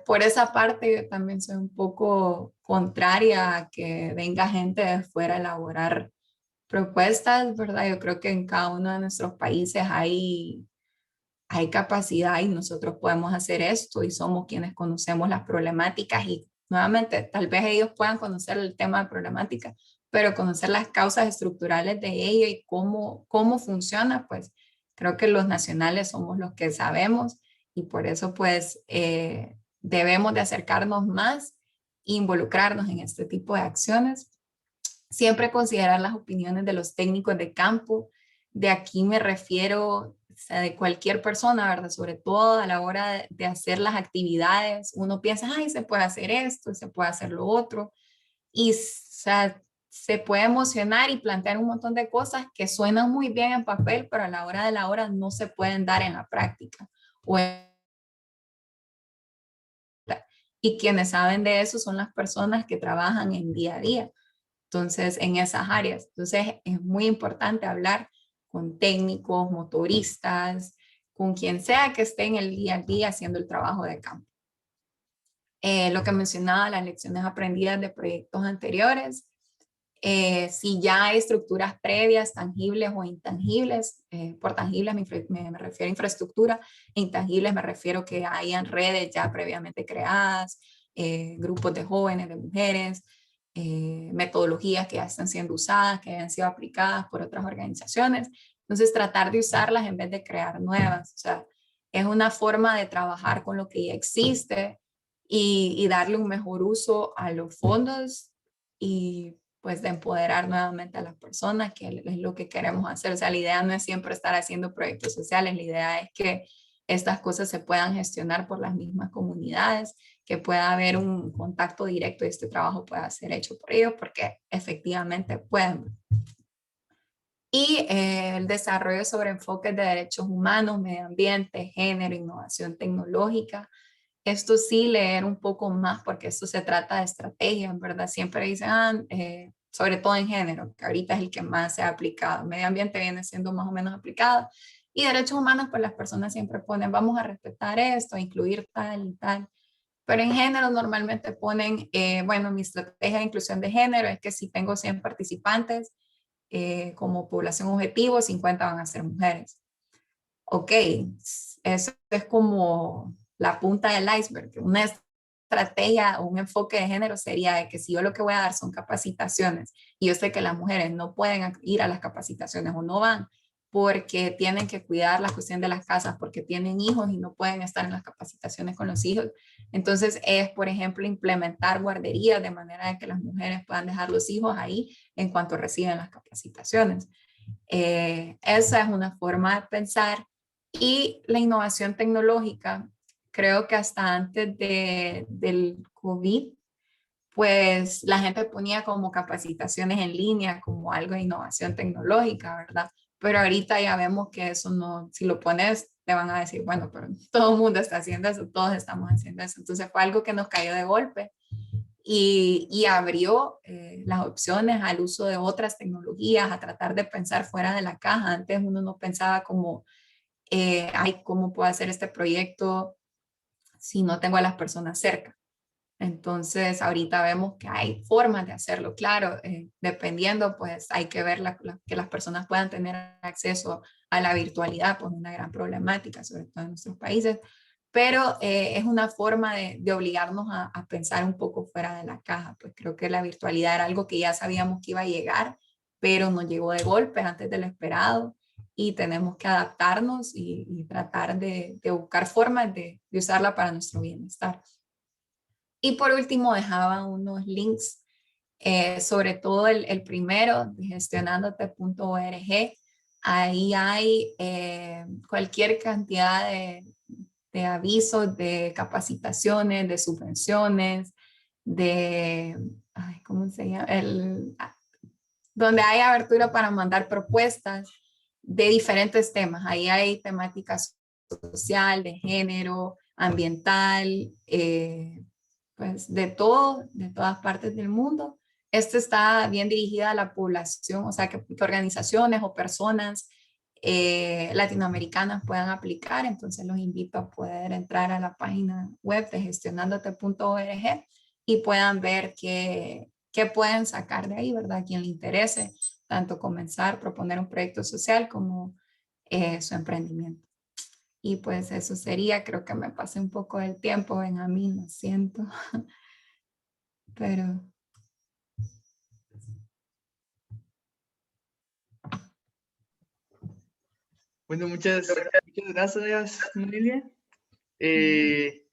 Por esa parte, yo también soy un poco contraria a que venga gente de fuera a elaborar propuestas, ¿verdad? Yo creo que en cada uno de nuestros países hay capacidad y nosotros podemos hacer esto y somos quienes conocemos las problemáticas y nuevamente tal vez ellos puedan conocer el tema de problemática, pero conocer las causas estructurales de ello y cómo funciona, pues creo que los nacionales somos los que sabemos y por eso pues debemos de acercarnos más e involucrarnos en este tipo de acciones. Siempre considerar las opiniones de los técnicos de campo. De aquí me refiero, o sea, de cualquier persona, ¿verdad? Sobre todo a la hora de hacer las actividades. Uno piensa, ay, se puede hacer esto, se puede hacer lo otro. Y, o sea, se puede emocionar y plantear un montón de cosas que suenan muy bien en papel, pero a la hora de la hora no se pueden dar en la práctica. Y quienes saben de eso son las personas que trabajan en día a día. Entonces, en esas áreas. Entonces, es muy importante hablar con técnicos, motoristas, con quien sea que esté en el día a día haciendo el trabajo de campo. Lo que mencionaba, las lecciones aprendidas de proyectos anteriores. Si ya hay estructuras previas, tangibles o intangibles, por tangibles me refiero a infraestructura, intangibles me refiero que hayan redes ya previamente creadas, grupos de jóvenes, de mujeres, metodologías que ya están siendo usadas, que hayan sido aplicadas por otras organizaciones. Entonces, tratar de usarlas en vez de crear nuevas. O sea, es una forma de trabajar con lo que ya existe y darle un mejor uso a los fondos y pues de empoderar nuevamente a las personas, que es lo que queremos hacer. O sea, la idea no es siempre estar haciendo proyectos sociales, la idea es que estas cosas se puedan gestionar por las mismas comunidades, que pueda haber un contacto directo y este trabajo pueda ser hecho por ellos, porque efectivamente pueden. Y el desarrollo sobre enfoques de derechos humanos, medio ambiente, género, innovación tecnológica. Esto sí, leer un poco más porque esto se trata de estrategia, en verdad. Siempre dicen, sobre todo en género, que ahorita es el que más se ha aplicado. Medio ambiente viene siendo más o menos aplicado. Y derechos humanos, pues las personas siempre ponen, vamos a respetar esto, a incluir tal y tal. Pero en género normalmente ponen, bueno, mi estrategia de inclusión de género es que si tengo 100 participantes como población objetivo, 50 van a ser mujeres. Ok, eso es como la punta del iceberg. Una estrategia o un enfoque de género sería de que si yo lo que voy a dar son capacitaciones y yo sé que las mujeres no pueden ir a las capacitaciones o no van porque tienen que cuidar la cuestión de las casas, porque tienen hijos y no pueden estar en las capacitaciones con los hijos. Entonces es, por ejemplo, implementar guarderías de manera de que las mujeres puedan dejar los hijos ahí en cuanto reciben las capacitaciones. Esa es una forma de pensar. Y la innovación tecnológica, creo que hasta antes del COVID, pues la gente ponía como capacitaciones en línea, como algo de innovación tecnológica, ¿verdad? Pero ahorita ya vemos que eso no, si lo pones, te van a decir, bueno, pero todo el mundo está haciendo eso, todos estamos haciendo eso. Entonces fue algo que nos cayó de golpe y abrió las opciones al uso de otras tecnologías, a tratar de pensar fuera de la caja. Antes uno no pensaba como, ay, ¿cómo puedo hacer este proyecto si no tengo a las personas cerca? Entonces, ahorita vemos que hay formas de hacerlo, claro, dependiendo, pues hay que ver que las personas puedan tener acceso a la virtualidad, pues una gran problemática, sobre todo en nuestros países, pero es una forma de obligarnos a pensar un poco fuera de la caja, pues creo que la virtualidad era algo que ya sabíamos que iba a llegar, pero nos llegó de golpe antes de lo esperado y tenemos que adaptarnos y tratar de buscar formas de usarla para nuestro bienestar. Y por último dejaba unos links, sobre todo el primero, de gestionandote.org. Ahí hay cualquier cantidad de avisos, de capacitaciones, de subvenciones, de, ay, ¿cómo se llama? Donde hay abertura para mandar propuestas de diferentes temas. Ahí hay temáticas social, de género, ambiental, pues de todo, de todas partes del mundo. Esto está bien dirigida a la población, o sea, que organizaciones o personas latinoamericanas puedan aplicar. Entonces los invito a poder entrar a la página web de gestionandote.org y puedan ver qué pueden sacar de ahí, ¿verdad? A quien le interese, tanto comenzar, proponer un proyecto social como su emprendimiento. Y pues eso sería, creo que me pasé un poco del tiempo, Benjamín, lo siento, pero... Bueno, muchas gracias, Noelia. El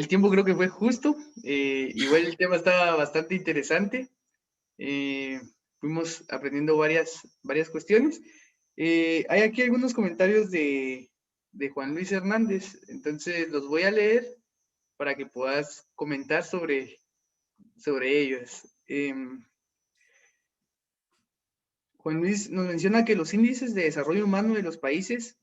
tiempo creo que fue justo. Igual el tema estaba bastante interesante. Fuimos aprendiendo varias cuestiones. Hay aquí algunos comentarios de Juan Luis Hernández, entonces los voy a leer para que puedas comentar sobre ellos. Juan Luis nos menciona que los índices de desarrollo humano de los países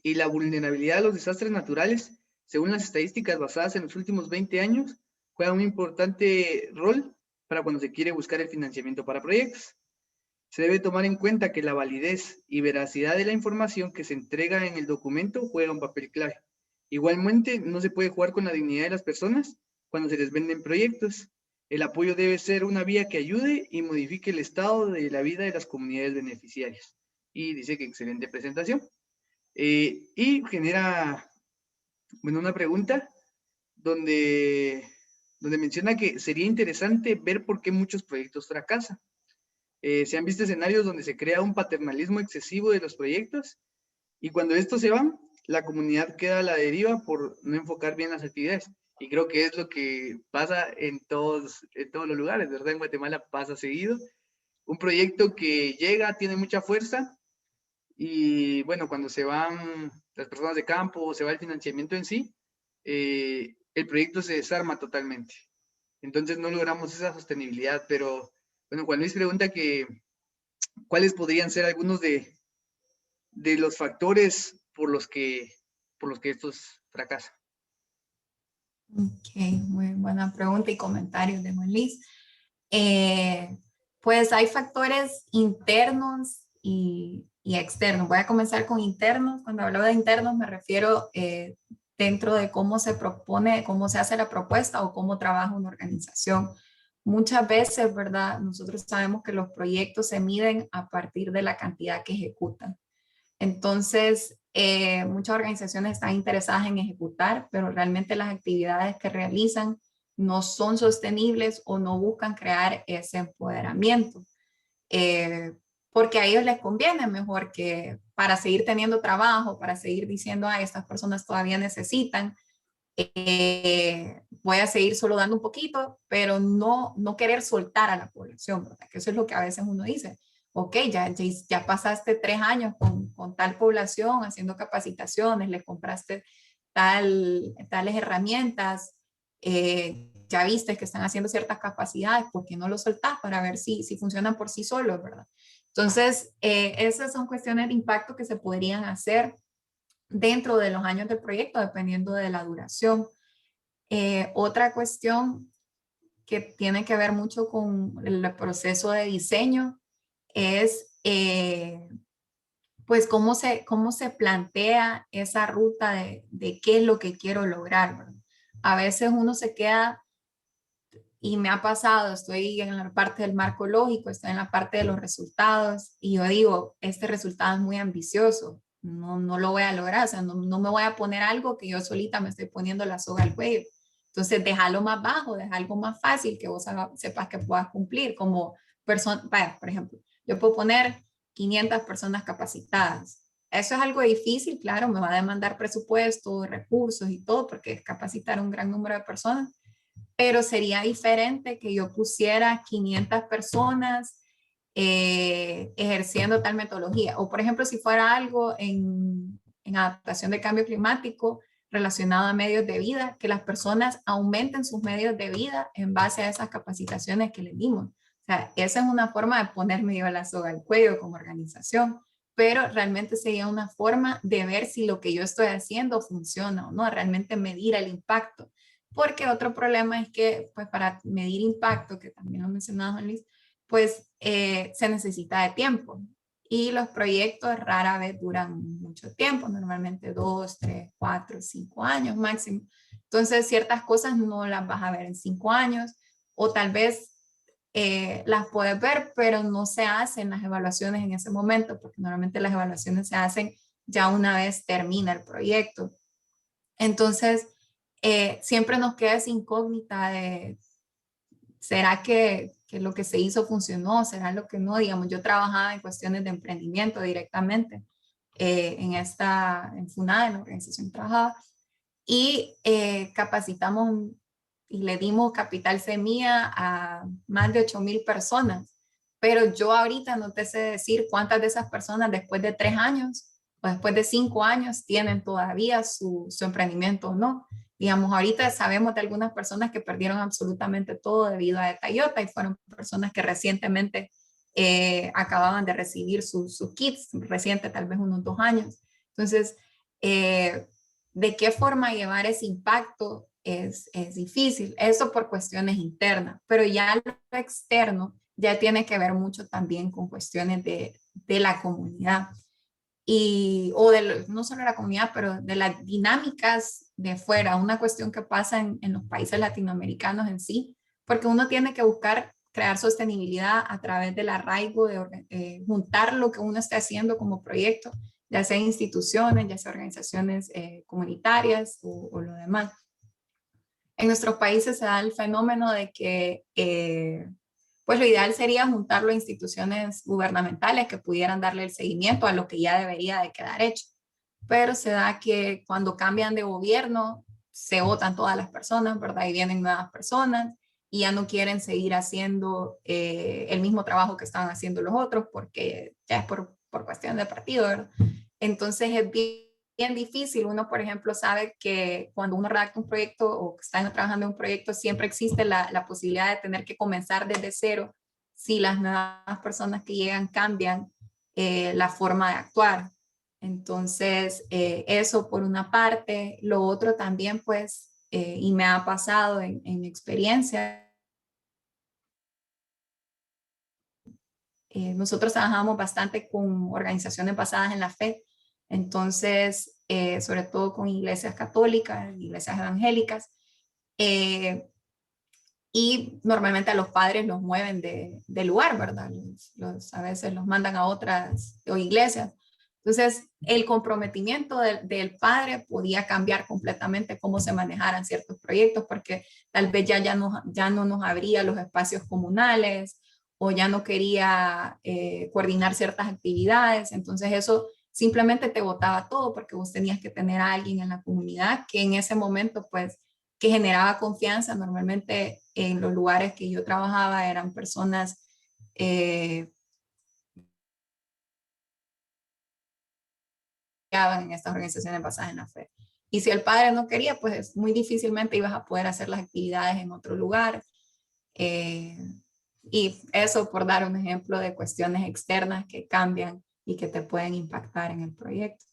y la vulnerabilidad a los desastres naturales, según las estadísticas basadas en los últimos 20 años, juegan un importante rol para cuando se quiere buscar el financiamiento para proyectos. Se debe tomar en cuenta que la validez y veracidad de la información que se entrega en el documento juega un papel clave. Igualmente, no se puede jugar con la dignidad de las personas cuando se les venden proyectos. El apoyo debe ser una vía que ayude y modifique el estado de la vida de las comunidades beneficiarias. Y dice que excelente presentación. Y genera, bueno, una pregunta donde menciona que sería interesante ver por qué muchos proyectos fracasan. Se han visto escenarios donde se crea un paternalismo excesivo de los proyectos y cuando estos se van, la comunidad queda a la deriva por no enfocar bien las actividades. Y creo que es lo que pasa en todos los lugares, ¿verdad? En Guatemala pasa seguido. Un proyecto que llega, tiene mucha fuerza y bueno, cuando se van las personas de campo o se va el financiamiento en sí, el proyecto se desarma totalmente. Entonces no logramos esa sostenibilidad, pero bueno, Juan Luis pregunta que cuáles podrían ser algunos de los factores por los que estos fracasan. Ok, muy buena pregunta y comentarios de Juan Luis. Pues hay factores internos y externos. Voy a comenzar con internos. Cuando hablo de internos me refiero dentro de cómo se propone, cómo se hace la propuesta o cómo trabaja una organización. Muchas veces, ¿verdad? Nosotros sabemos que los proyectos se miden a partir de la cantidad que ejecutan. Entonces, muchas organizaciones están interesadas en ejecutar, pero realmente las actividades que realizan no son sostenibles o no buscan crear ese empoderamiento, porque a ellos les conviene mejor que para seguir teniendo trabajo, para seguir diciendo, a estas personas todavía necesitan, voy a seguir solo dando un poquito, pero no querer soltar a la población, ¿verdad? Que eso es lo que a veces uno dice. Ok, ya pasaste 3 años con tal población haciendo capacitaciones, les compraste tales herramientas, ya viste que están haciendo ciertas capacidades, ¿por qué no lo soltás para ver si funcionan por sí solos, ¿verdad? Entonces, esas son cuestiones de impacto que se podrían hacer dentro de los años del proyecto, dependiendo de la duración. Otra cuestión que tiene que ver mucho con el proceso de diseño es pues cómo se plantea esa ruta de qué es lo que quiero lograr, ¿verdad? A veces uno se queda, y me ha pasado, estoy en la parte del marco lógico, estoy en la parte de los resultados, y yo digo, este resultado es muy ambicioso, no lo voy a lograr, o sea, no me voy a poner algo que yo solita me estoy poniendo la soga al cuello. Entonces, déjalo más bajo, deja algo más fácil que vos sepas que puedas cumplir, como personas, por ejemplo, yo puedo poner 500 personas capacitadas. Eso es algo difícil, claro, me va a demandar presupuesto, recursos y todo, porque es capacitar a un gran número de personas, pero sería diferente que yo pusiera 500 personas ejerciendo tal metodología. O por ejemplo, si fuera algo en adaptación de cambio climático relacionado a medios de vida, que las personas aumenten sus medios de vida en base a esas capacitaciones que les dimos. O sea, esa es una forma de ponerme yo la soga al cuello como organización, pero realmente sería una forma de ver si lo que yo estoy haciendo funciona o no, realmente medir el impacto. Porque otro problema es que, pues para medir impacto, que también lo mencionaba Luis, pues se necesita de tiempo. Y los proyectos rara vez duran mucho tiempo, normalmente 2, 3, 4, 5 años máximo. Entonces, ciertas cosas no las vas a ver en 5 años o tal vez las puedes ver, pero no se hacen las evaluaciones en ese momento, porque normalmente las evaluaciones se hacen ya una vez termina el proyecto. Entonces, siempre nos queda esa incógnita de, ¿será que lo que se hizo funcionó? ¿Será lo que no? Digamos, yo trabajaba en cuestiones de emprendimiento directamente en FUNADA, en la organización que trabajaba, y capacitamos y le dimos capital semilla a más de 8,000 personas. Pero yo ahorita no te sé decir cuántas de esas personas después de 3 años o después de 5 años tienen todavía su emprendimiento o no. Digamos, ahorita sabemos de algunas personas que perdieron absolutamente todo debido a Toyota y fueron personas que recientemente acababan de recibir sus kits, reciente, tal vez unos 2 años. Entonces, de qué forma llevar ese impacto es difícil. Eso por cuestiones internas, pero ya lo externo ya tiene que ver mucho también con cuestiones de la comunidad y, o de, no solo de la comunidad, pero de las dinámicas de fuera, una cuestión que pasa en los países latinoamericanos en sí, porque uno tiene que buscar crear sostenibilidad a través del arraigo, de juntar lo que uno esté haciendo como proyecto, ya sea instituciones, ya sea organizaciones comunitarias o lo demás. En nuestros países se da el fenómeno de que pues lo ideal sería juntarlo a instituciones gubernamentales que pudieran darle el seguimiento a lo que ya debería de quedar hecho. Pero se da que cuando cambian de gobierno, se votan todas las personas, ¿verdad? Y vienen nuevas personas y ya no quieren seguir haciendo el mismo trabajo que estaban haciendo los otros porque ya es por cuestión de partido, ¿verdad? Entonces es bien difícil. Uno, por ejemplo, sabe que cuando uno redacta un proyecto o está trabajando en un proyecto, siempre existe la posibilidad de tener que comenzar desde cero si las nuevas personas que llegan cambian la forma de actuar. Entonces, eso por una parte. Lo otro también, pues, y me ha pasado en mi experiencia, nosotros trabajamos bastante con organizaciones basadas en la fe, entonces, sobre todo con iglesias católicas, iglesias evangélicas, eh, y normalmente a los padres los mueven de lugar, ¿verdad? A veces los mandan a otras o iglesias. Entonces, el comprometimiento del padre podía cambiar completamente cómo se manejaran ciertos proyectos, porque tal vez ya no nos abría los espacios comunales o ya no quería coordinar ciertas actividades. Entonces, eso simplemente te botaba todo porque vos tenías que tener a alguien en la comunidad que en ese momento, pues, que generaba confianza. Normalmente en los lugares que yo trabajaba eran personas en estas organizaciones basadas en la fe. Y si el padre no quería, pues muy difícilmente ibas a poder hacer las actividades en otro lugar. Eh, y eso por dar un ejemplo de cuestiones externas que cambian y que te pueden impactar en el proyecto.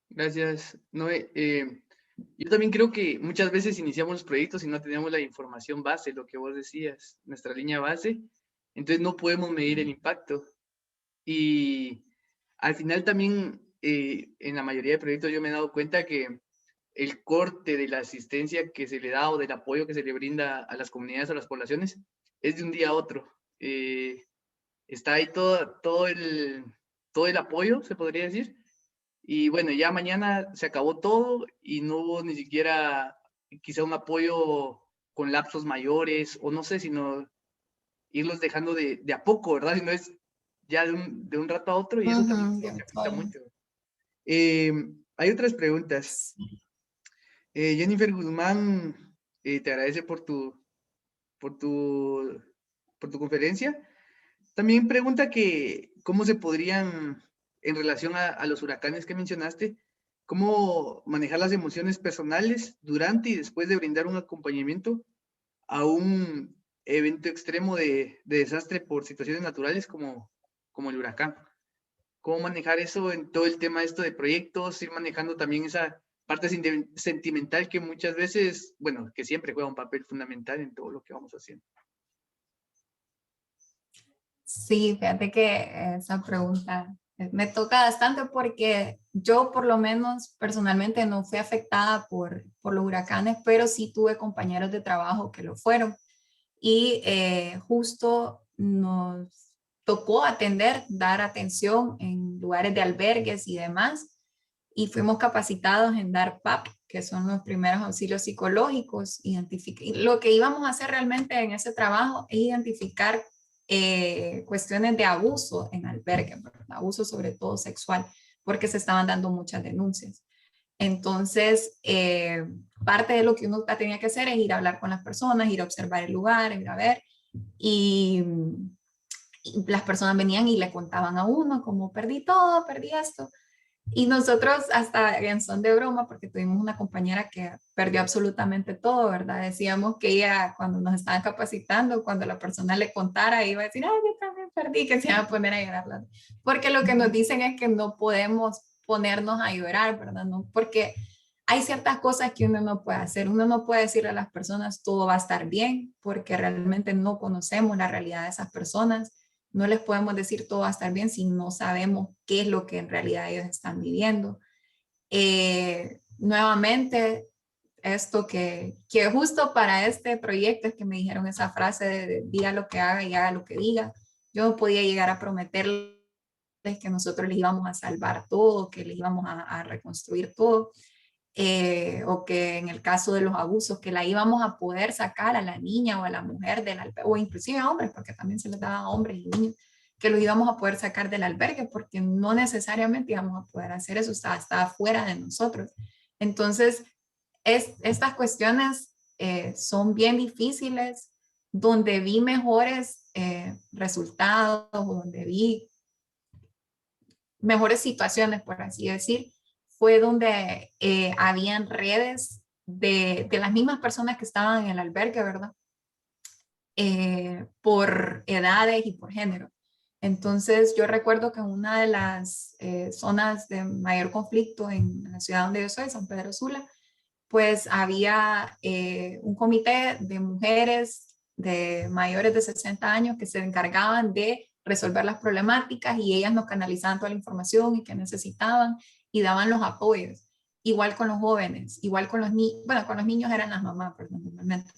Gracias, Noé. Yo también creo que muchas veces iniciamos los proyectos y no tenemos la información base, lo que vos decías, nuestra línea base, entonces no podemos medir el impacto. Y al final también, en la mayoría de proyectos yo me he dado cuenta que el corte de la asistencia que se le da o del apoyo que se le brinda a las comunidades o a las poblaciones es de un día a otro. Está ahí todo el apoyo, se podría decir, y bueno, ya mañana se acabó todo y no hubo ni siquiera quizá un apoyo con lapsos mayores, o no sé, sino irlos dejando de a poco, ¿verdad? Y no es ya de un rato a otro, y eso también creo que afecta mucho. Hay otras preguntas. Jennifer Guzmán te agradece por tu, por tu conferencia. También pregunta que cómo se podrían, en relación a los huracanes que mencionaste, cómo manejar las emociones personales durante y después de brindar un acompañamiento a un evento extremo de desastre por situaciones naturales como el huracán. Cómo manejar eso en todo el tema esto de proyectos, ir manejando también esa parte sentimental que muchas veces, bueno, que siempre juega un papel fundamental en todo lo que vamos haciendo. Sí, fíjate que esa pregunta me toca bastante porque yo por lo menos personalmente no fui afectada por los huracanes, pero sí tuve compañeros de trabajo que lo fueron. Y justo nos tocó atender, dar atención en lugares de albergues y demás. Y fuimos capacitados en dar PAP, que son los primeros auxilios psicológicos. Lo que íbamos a hacer realmente en ese trabajo es identificar cuestiones de abuso en albergues, ¿verdad? Abuso sobre todo sexual, porque se estaban dando muchas denuncias. Entonces, parte de lo que uno tenía que hacer es ir a hablar con las personas, ir a observar el lugar, ir a ver, y, y las personas venían y le contaban a uno como perdí todo, perdí esto. Y nosotros hasta en son de broma, porque tuvimos una compañera que perdió absolutamente todo, ¿verdad? Decíamos que ella cuando nos estaban capacitando, cuando la persona le contara, iba a decir, ay, yo también perdí, que se iba a poner a llorar. Porque lo que nos dicen es que no podemos ponernos a llorar, ¿verdad? No, porque hay ciertas cosas que uno no puede hacer. Uno no puede decirle a las personas todo va a estar bien, porque realmente no conocemos la realidad de esas personas. No les podemos decir todo va a estar bien si no sabemos qué es lo que en realidad ellos están viviendo. Nuevamente, esto que justo para este proyecto es que me dijeron esa frase de diga lo que haga y haga lo que diga. Yo no podía llegar a prometerles que nosotros les íbamos a salvar todo, que les íbamos a reconstruir todo. O que en el caso de los abusos, que la íbamos a poder sacar a la niña o a la mujer del albergue, o inclusive a hombres, porque también se les daba a hombres y niños, que los íbamos a poder sacar del albergue, porque no necesariamente íbamos a poder hacer eso, estaba fuera de nosotros. Entonces, estas cuestiones son bien difíciles, donde vi mejores resultados, donde vi mejores situaciones, por así decir, fue donde habían redes de las mismas personas que estaban en el albergue, ¿verdad? Por edades y por género. Entonces, yo recuerdo que en una de las zonas de mayor conflicto en la ciudad donde yo soy, San Pedro Sula, pues había un comité de mujeres de mayores de 60 años que se encargaban de resolver las problemáticas y ellas nos canalizaban toda la información y que necesitaban y daban los apoyos. Igual con los jóvenes, igual con los niños, bueno, con los niños eran las mamás, perdón, normalmente,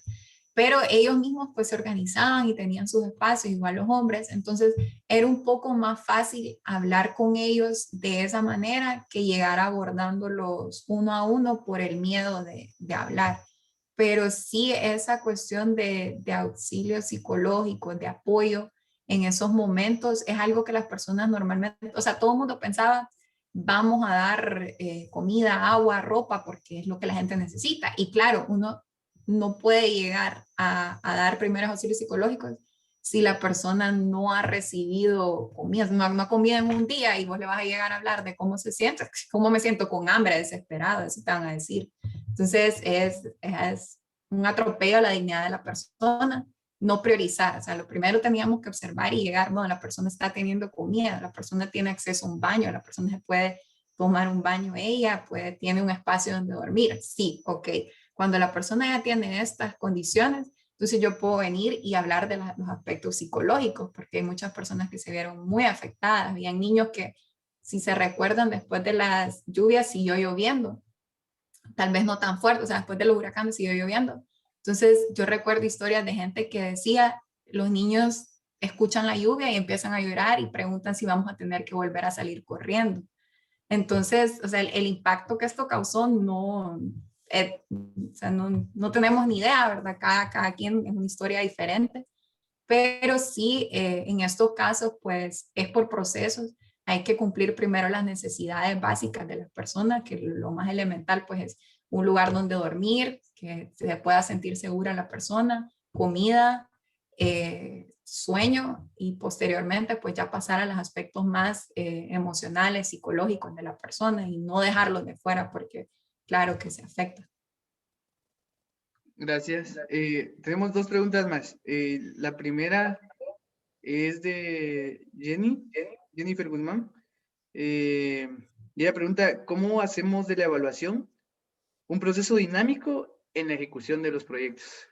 pero ellos mismos pues se organizaban y tenían sus espacios, igual los hombres, entonces era un poco más fácil hablar con ellos de esa manera que llegar abordándolos uno a uno por el miedo de hablar. Pero sí esa cuestión de auxilio psicológico, de apoyo en esos momentos es algo que las personas normalmente, o sea, todo el mundo pensaba, vamos a dar comida, agua, ropa, porque es lo que la gente necesita. Y claro, uno no puede llegar a dar primeros auxilios psicológicos si la persona no ha recibido comida, no ha comido en un día y vos le vas a llegar a hablar de cómo se siente, cómo me siento con hambre, desesperado, eso te van a decir. Entonces es un atropello a la dignidad de la persona, no priorizar, o sea, lo primero teníamos que observar y llegar, no, la persona está teniendo comida, la persona tiene acceso a un baño, la persona se puede tomar un baño ella, tiene un espacio donde dormir, sí, ok. Cuando la persona ya tiene estas condiciones, entonces yo puedo venir y hablar de los aspectos psicológicos, porque hay muchas personas que se vieron muy afectadas. Habían niños que, si se recuerdan, después de las lluvias siguió lloviendo, tal vez no tan fuerte, o sea, después de los huracanes siguió lloviendo. Entonces yo recuerdo historias de gente que decía, los niños escuchan la lluvia y empiezan a llorar y preguntan si vamos a tener que volver a salir corriendo. Entonces, o sea, el impacto que esto causó no, o sea, no tenemos ni idea, ¿verdad? Cada quien es una historia diferente, pero sí, en estos casos, pues es por procesos. Hay que cumplir primero las necesidades básicas de las personas, que lo más elemental, pues es un lugar donde dormir, que se pueda sentir segura la persona, comida, sueño, y posteriormente, pues ya pasar a los aspectos más emocionales, psicológicos de la persona, y no dejarlos de fuera porque claro que se afecta. Gracias. Tenemos dos preguntas más. La primera es de Jennifer Guzmán. Y ella pregunta, ¿cómo hacemos de la evaluación un proceso dinámico en la ejecución de los proyectos?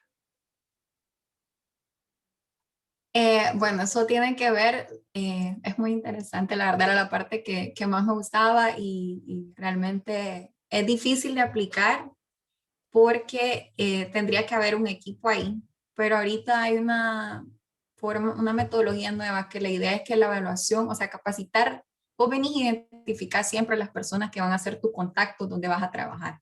Bueno, eso tiene que ver, es muy interesante, la verdad era la parte que más me gustaba, y realmente es difícil de aplicar porque tendría que haber un equipo ahí, pero ahorita hay una forma, una metodología nueva, que la idea es que la evaluación, o sea, capacitar, vos venís y identificás siempre las personas que van a ser tu contacto donde vas a trabajar.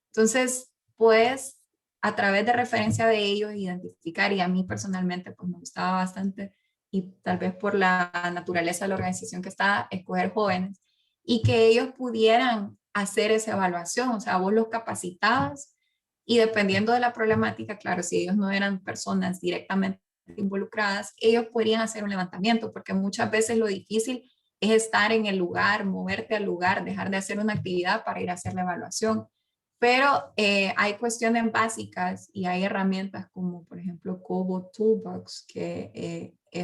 Entonces, puedes a través de referencia de ellos identificar, y a mí personalmente pues me gustaba bastante, y tal vez por la naturaleza de la organización que está, escoger jóvenes y que ellos pudieran hacer esa evaluación, o sea, vos los capacitabas y dependiendo de la problemática, claro, si ellos no eran personas directamente involucradas, ellos podrían hacer un levantamiento, porque muchas veces lo difícil es estar en el lugar, moverte al lugar, dejar de hacer una actividad para ir a hacer la evaluación. Pero hay cuestiones básicas y hay herramientas como, por ejemplo, Kobo Toolbox, que es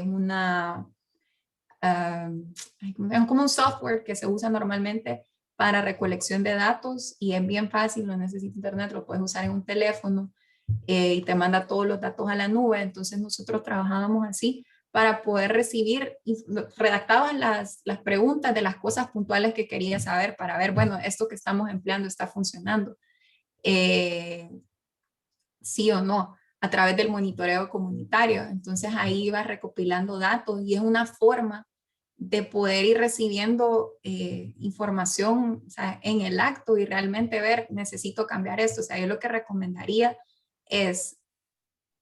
es como un software que se usa normalmente para recolección de datos y es bien fácil, no necesita internet, lo puedes usar en un teléfono y te manda todos los datos a la nube. Entonces nosotros trabajábamos así para poder recibir, y redactaban las preguntas de las cosas puntuales que quería saber para ver, bueno, esto que estamos empleando está funcionando, eh, sí o no, a través del monitoreo comunitario. Entonces ahí vas recopilando datos y es una forma de poder ir recibiendo información, o sea, en el acto, y realmente ver, necesito cambiar esto. O sea, yo lo que recomendaría es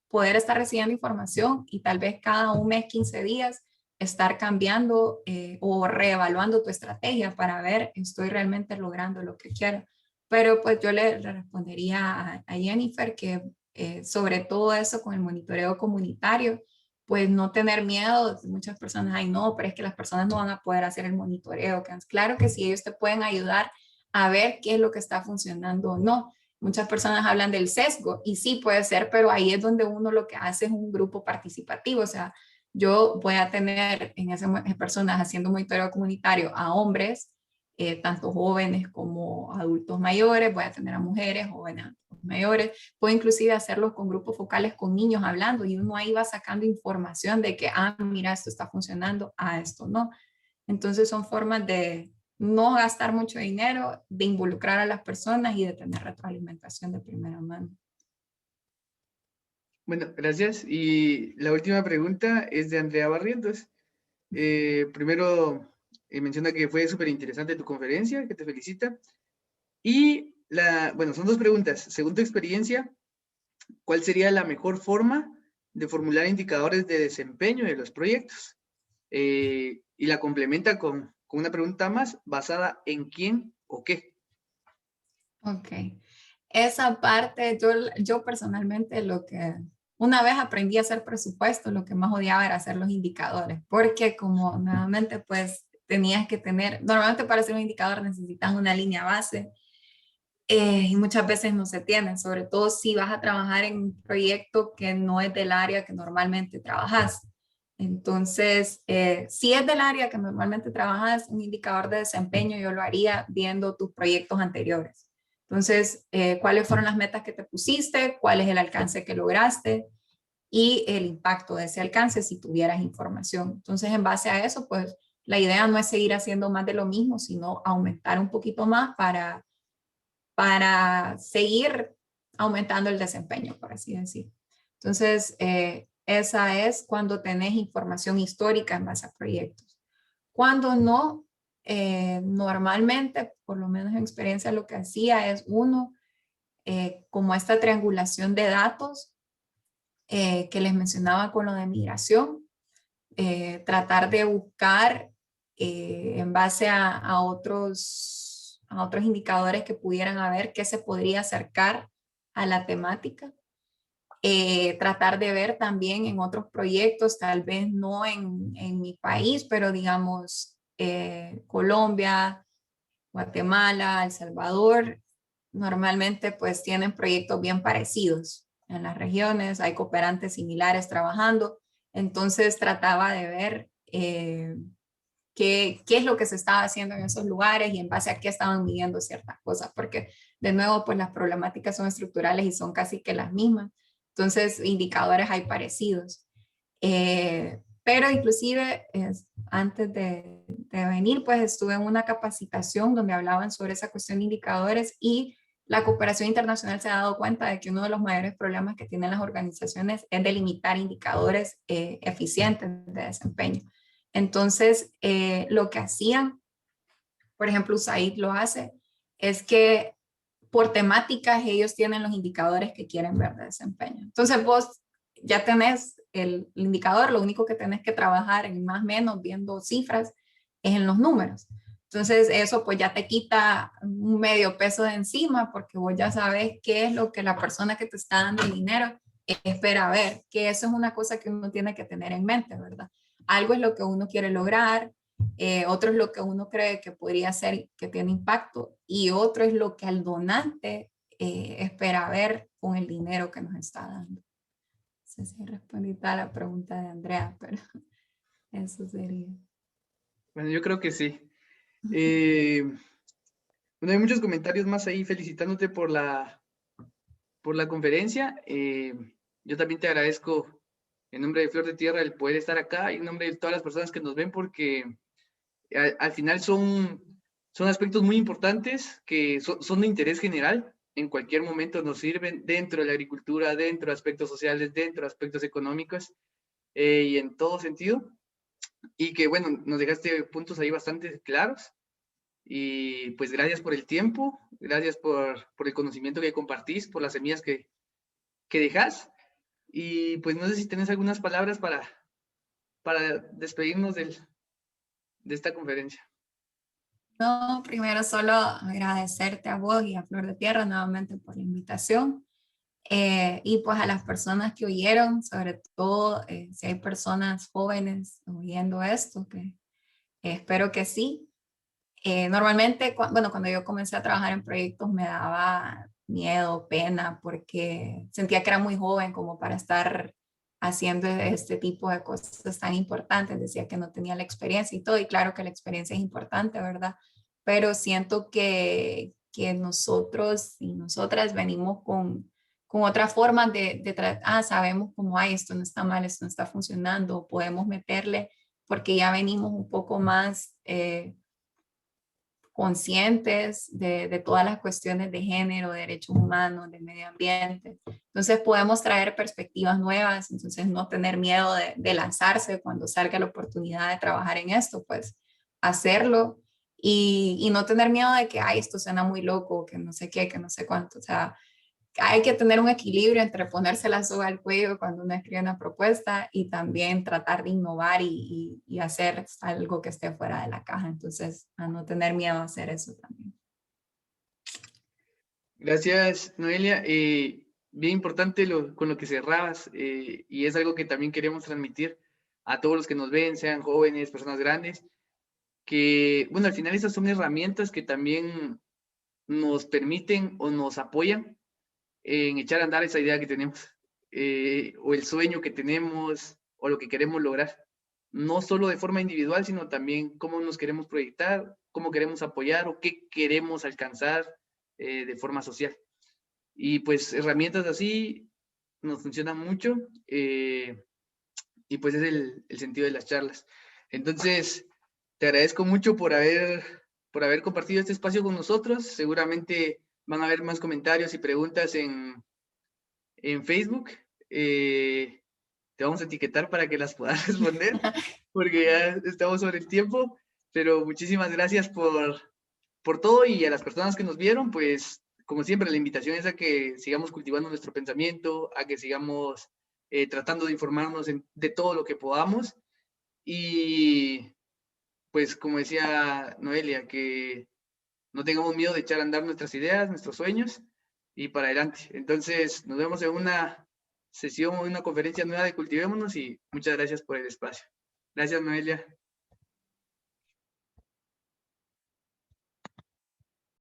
poder estar recibiendo información y tal vez cada un mes, 15 días, estar cambiando o reevaluando tu estrategia para ver, estoy realmente logrando lo que quiero. Pero pues yo le respondería a Jennifer que sobre todo eso con el monitoreo comunitario, pues no tener miedo. Muchas personas, ay no, pero es que las personas no van a poder hacer el monitoreo. Claro que sí, ellos te pueden ayudar a ver qué es lo que está funcionando o no. Muchas personas hablan del sesgo y sí puede ser, pero ahí es donde uno lo que hace es un grupo participativo. O sea, yo voy a tener en esas personas haciendo monitoreo comunitario a hombres, tanto jóvenes como adultos mayores, voy a tener a mujeres, jóvenes, adultos mayores, puedo inclusive hacerlo con grupos focales con niños hablando, y uno ahí va sacando información de que, ah, mira, esto está funcionando, ah, esto no. Entonces son formas de no gastar mucho dinero, de involucrar a las personas y de tener retroalimentación de primera mano. Bueno, gracias. Y la última pregunta es de Andrea Barrientos. Primero, menciona que fue súper interesante tu conferencia, que te felicita. Y bueno, son dos preguntas. Según tu experiencia, ¿cuál sería la mejor forma de formular indicadores de desempeño de los proyectos? Y la complementa con una pregunta más basada en quién o qué. Ok. Esa parte, yo personalmente lo que una vez aprendí a hacer presupuesto, lo que más odiaba era hacer los indicadores, porque como nuevamente pues tenías que tener, normalmente para hacer un indicador necesitas una línea base, y muchas veces no se tienen, sobre todo si vas a trabajar en un proyecto que no es del área que normalmente trabajas. Entonces, si es del área que normalmente trabajas, un indicador de desempeño yo lo haría viendo tus proyectos anteriores. Entonces, ¿cuáles fueron las metas que te pusiste? ¿Cuál es el alcance que lograste? Y el impacto de ese alcance si tuvieras información. Entonces, en base a eso, pues la idea no es seguir haciendo más de lo mismo, sino aumentar un poquito más para seguir aumentando el desempeño, por así decir. Entonces, esa es cuando tenés información histórica en base a proyectos. Cuando no, normalmente, por lo menos en experiencia, lo que hacía es uno, como esta triangulación de datos, que les mencionaba con lo de migración, tratar de buscar en base a otros indicadores que pudieran haber que se podría acercar a la temática. Tratar de ver también en otros proyectos, tal vez no en mi país, pero digamos Colombia, Guatemala, El Salvador, normalmente pues tienen proyectos bien parecidos en las regiones, hay cooperantes similares trabajando, entonces trataba de ver qué es lo que se estaba haciendo en esos lugares y en base a qué estaban midiendo ciertas cosas, porque de nuevo pues las problemáticas son estructurales y son casi que las mismas, entonces indicadores hay parecidos. Pero inclusive antes de venir, pues estuve en una capacitación donde hablaban sobre esa cuestión de indicadores y la cooperación internacional se ha dado cuenta de que uno de los mayores problemas que tienen las organizaciones es delimitar indicadores eficientes de desempeño. Entonces, lo que hacían, por ejemplo, USAID lo hace, es que por temáticas ellos tienen los indicadores que quieren ver de desempeño. Entonces, vos ya tenés el indicador, lo único que tenés que trabajar en más o menos viendo cifras es en los números. Entonces, eso pues ya te quita un medio peso de encima porque vos ya sabes qué es lo que la persona que te está dando el dinero espera ver, que eso es una cosa que uno tiene que tener en mente, ¿verdad? Algo es lo que uno quiere lograr, otro es lo que uno cree que podría ser que tiene impacto y otro es lo que el donante espera ver con el dinero que nos está dando. No sé si respondí a la pregunta de Andrea, pero eso sería. Bueno, yo creo que sí. Bueno, hay muchos comentarios más ahí felicitándote por la conferencia. Yo también te agradezco en nombre de Flor de Tierra el poder estar acá y en nombre de todas las personas que nos ven porque al final son aspectos muy importantes que son de interés general. En cualquier momento nos sirven dentro de la agricultura, dentro de aspectos sociales, dentro de aspectos económicos y en todo sentido. Y que bueno, nos dejaste puntos ahí bastante claros. Y pues gracias por el tiempo, gracias por el conocimiento que compartís, por las semillas que dejas. Y pues no sé si tenés algunas palabras para despedirnos de esta conferencia. No, primero solo agradecerte a vos y a Flor de Tierra nuevamente por la invitación. Y pues a las personas que oyeron, sobre todo si hay personas jóvenes oyendo esto, que espero que sí. Normalmente, bueno, cuando yo comencé a trabajar en proyectos me daba miedo, pena, porque sentía que era muy joven como para estar haciendo este tipo de cosas tan importantes. Decía que no tenía la experiencia y todo, y claro que la experiencia es importante, ¿verdad? Pero siento que nosotros y nosotras venimos con otra forma de tratar, sabemos cómo hay, esto no está mal, esto no está funcionando, podemos meterle porque ya venimos un poco más conscientes de todas las cuestiones de género, de derechos humanos, de medio ambiente. Entonces podemos traer perspectivas nuevas, entonces no tener miedo de lanzarse cuando salga la oportunidad de trabajar en esto, pues hacerlo y no tener miedo de que, ay, esto suena muy loco, que no sé qué, que no sé cuánto. O sea, hay que tener un equilibrio entre ponerse la soga al cuello cuando uno escribe una propuesta y también tratar de innovar y hacer algo que esté fuera de la caja. Entonces, a no tener miedo a hacer eso también. Gracias, Noelia. Bien importante con lo que cerrabas y es algo que también queremos transmitir a todos los que nos ven, sean jóvenes, personas grandes, que, bueno, al final esas son herramientas que también nos permiten o nos apoyan en echar a andar esa idea que tenemos, o el sueño que tenemos, o lo que queremos lograr. No solo de forma individual, sino también cómo nos queremos proyectar, cómo queremos apoyar o qué queremos alcanzar de forma social. Y pues herramientas así nos funcionan mucho y pues es el sentido de las charlas. Entonces, te agradezco mucho por haber compartido este espacio con nosotros. Seguramente van a haber más comentarios y preguntas en Facebook. Te vamos a etiquetar para que las puedas responder, porque ya estamos sobre el tiempo. Pero muchísimas gracias por todo y a las personas que nos vieron, pues como siempre, la invitación es a que sigamos cultivando nuestro pensamiento, a que sigamos tratando de informarnos de todo lo que podamos. Y pues como decía Noelia, que no tengamos miedo de echar a andar nuestras ideas, nuestros sueños y para adelante. Entonces, nos vemos en una sesión o una conferencia nueva de Cultivémonos y muchas gracias por el espacio. Gracias, Noelia.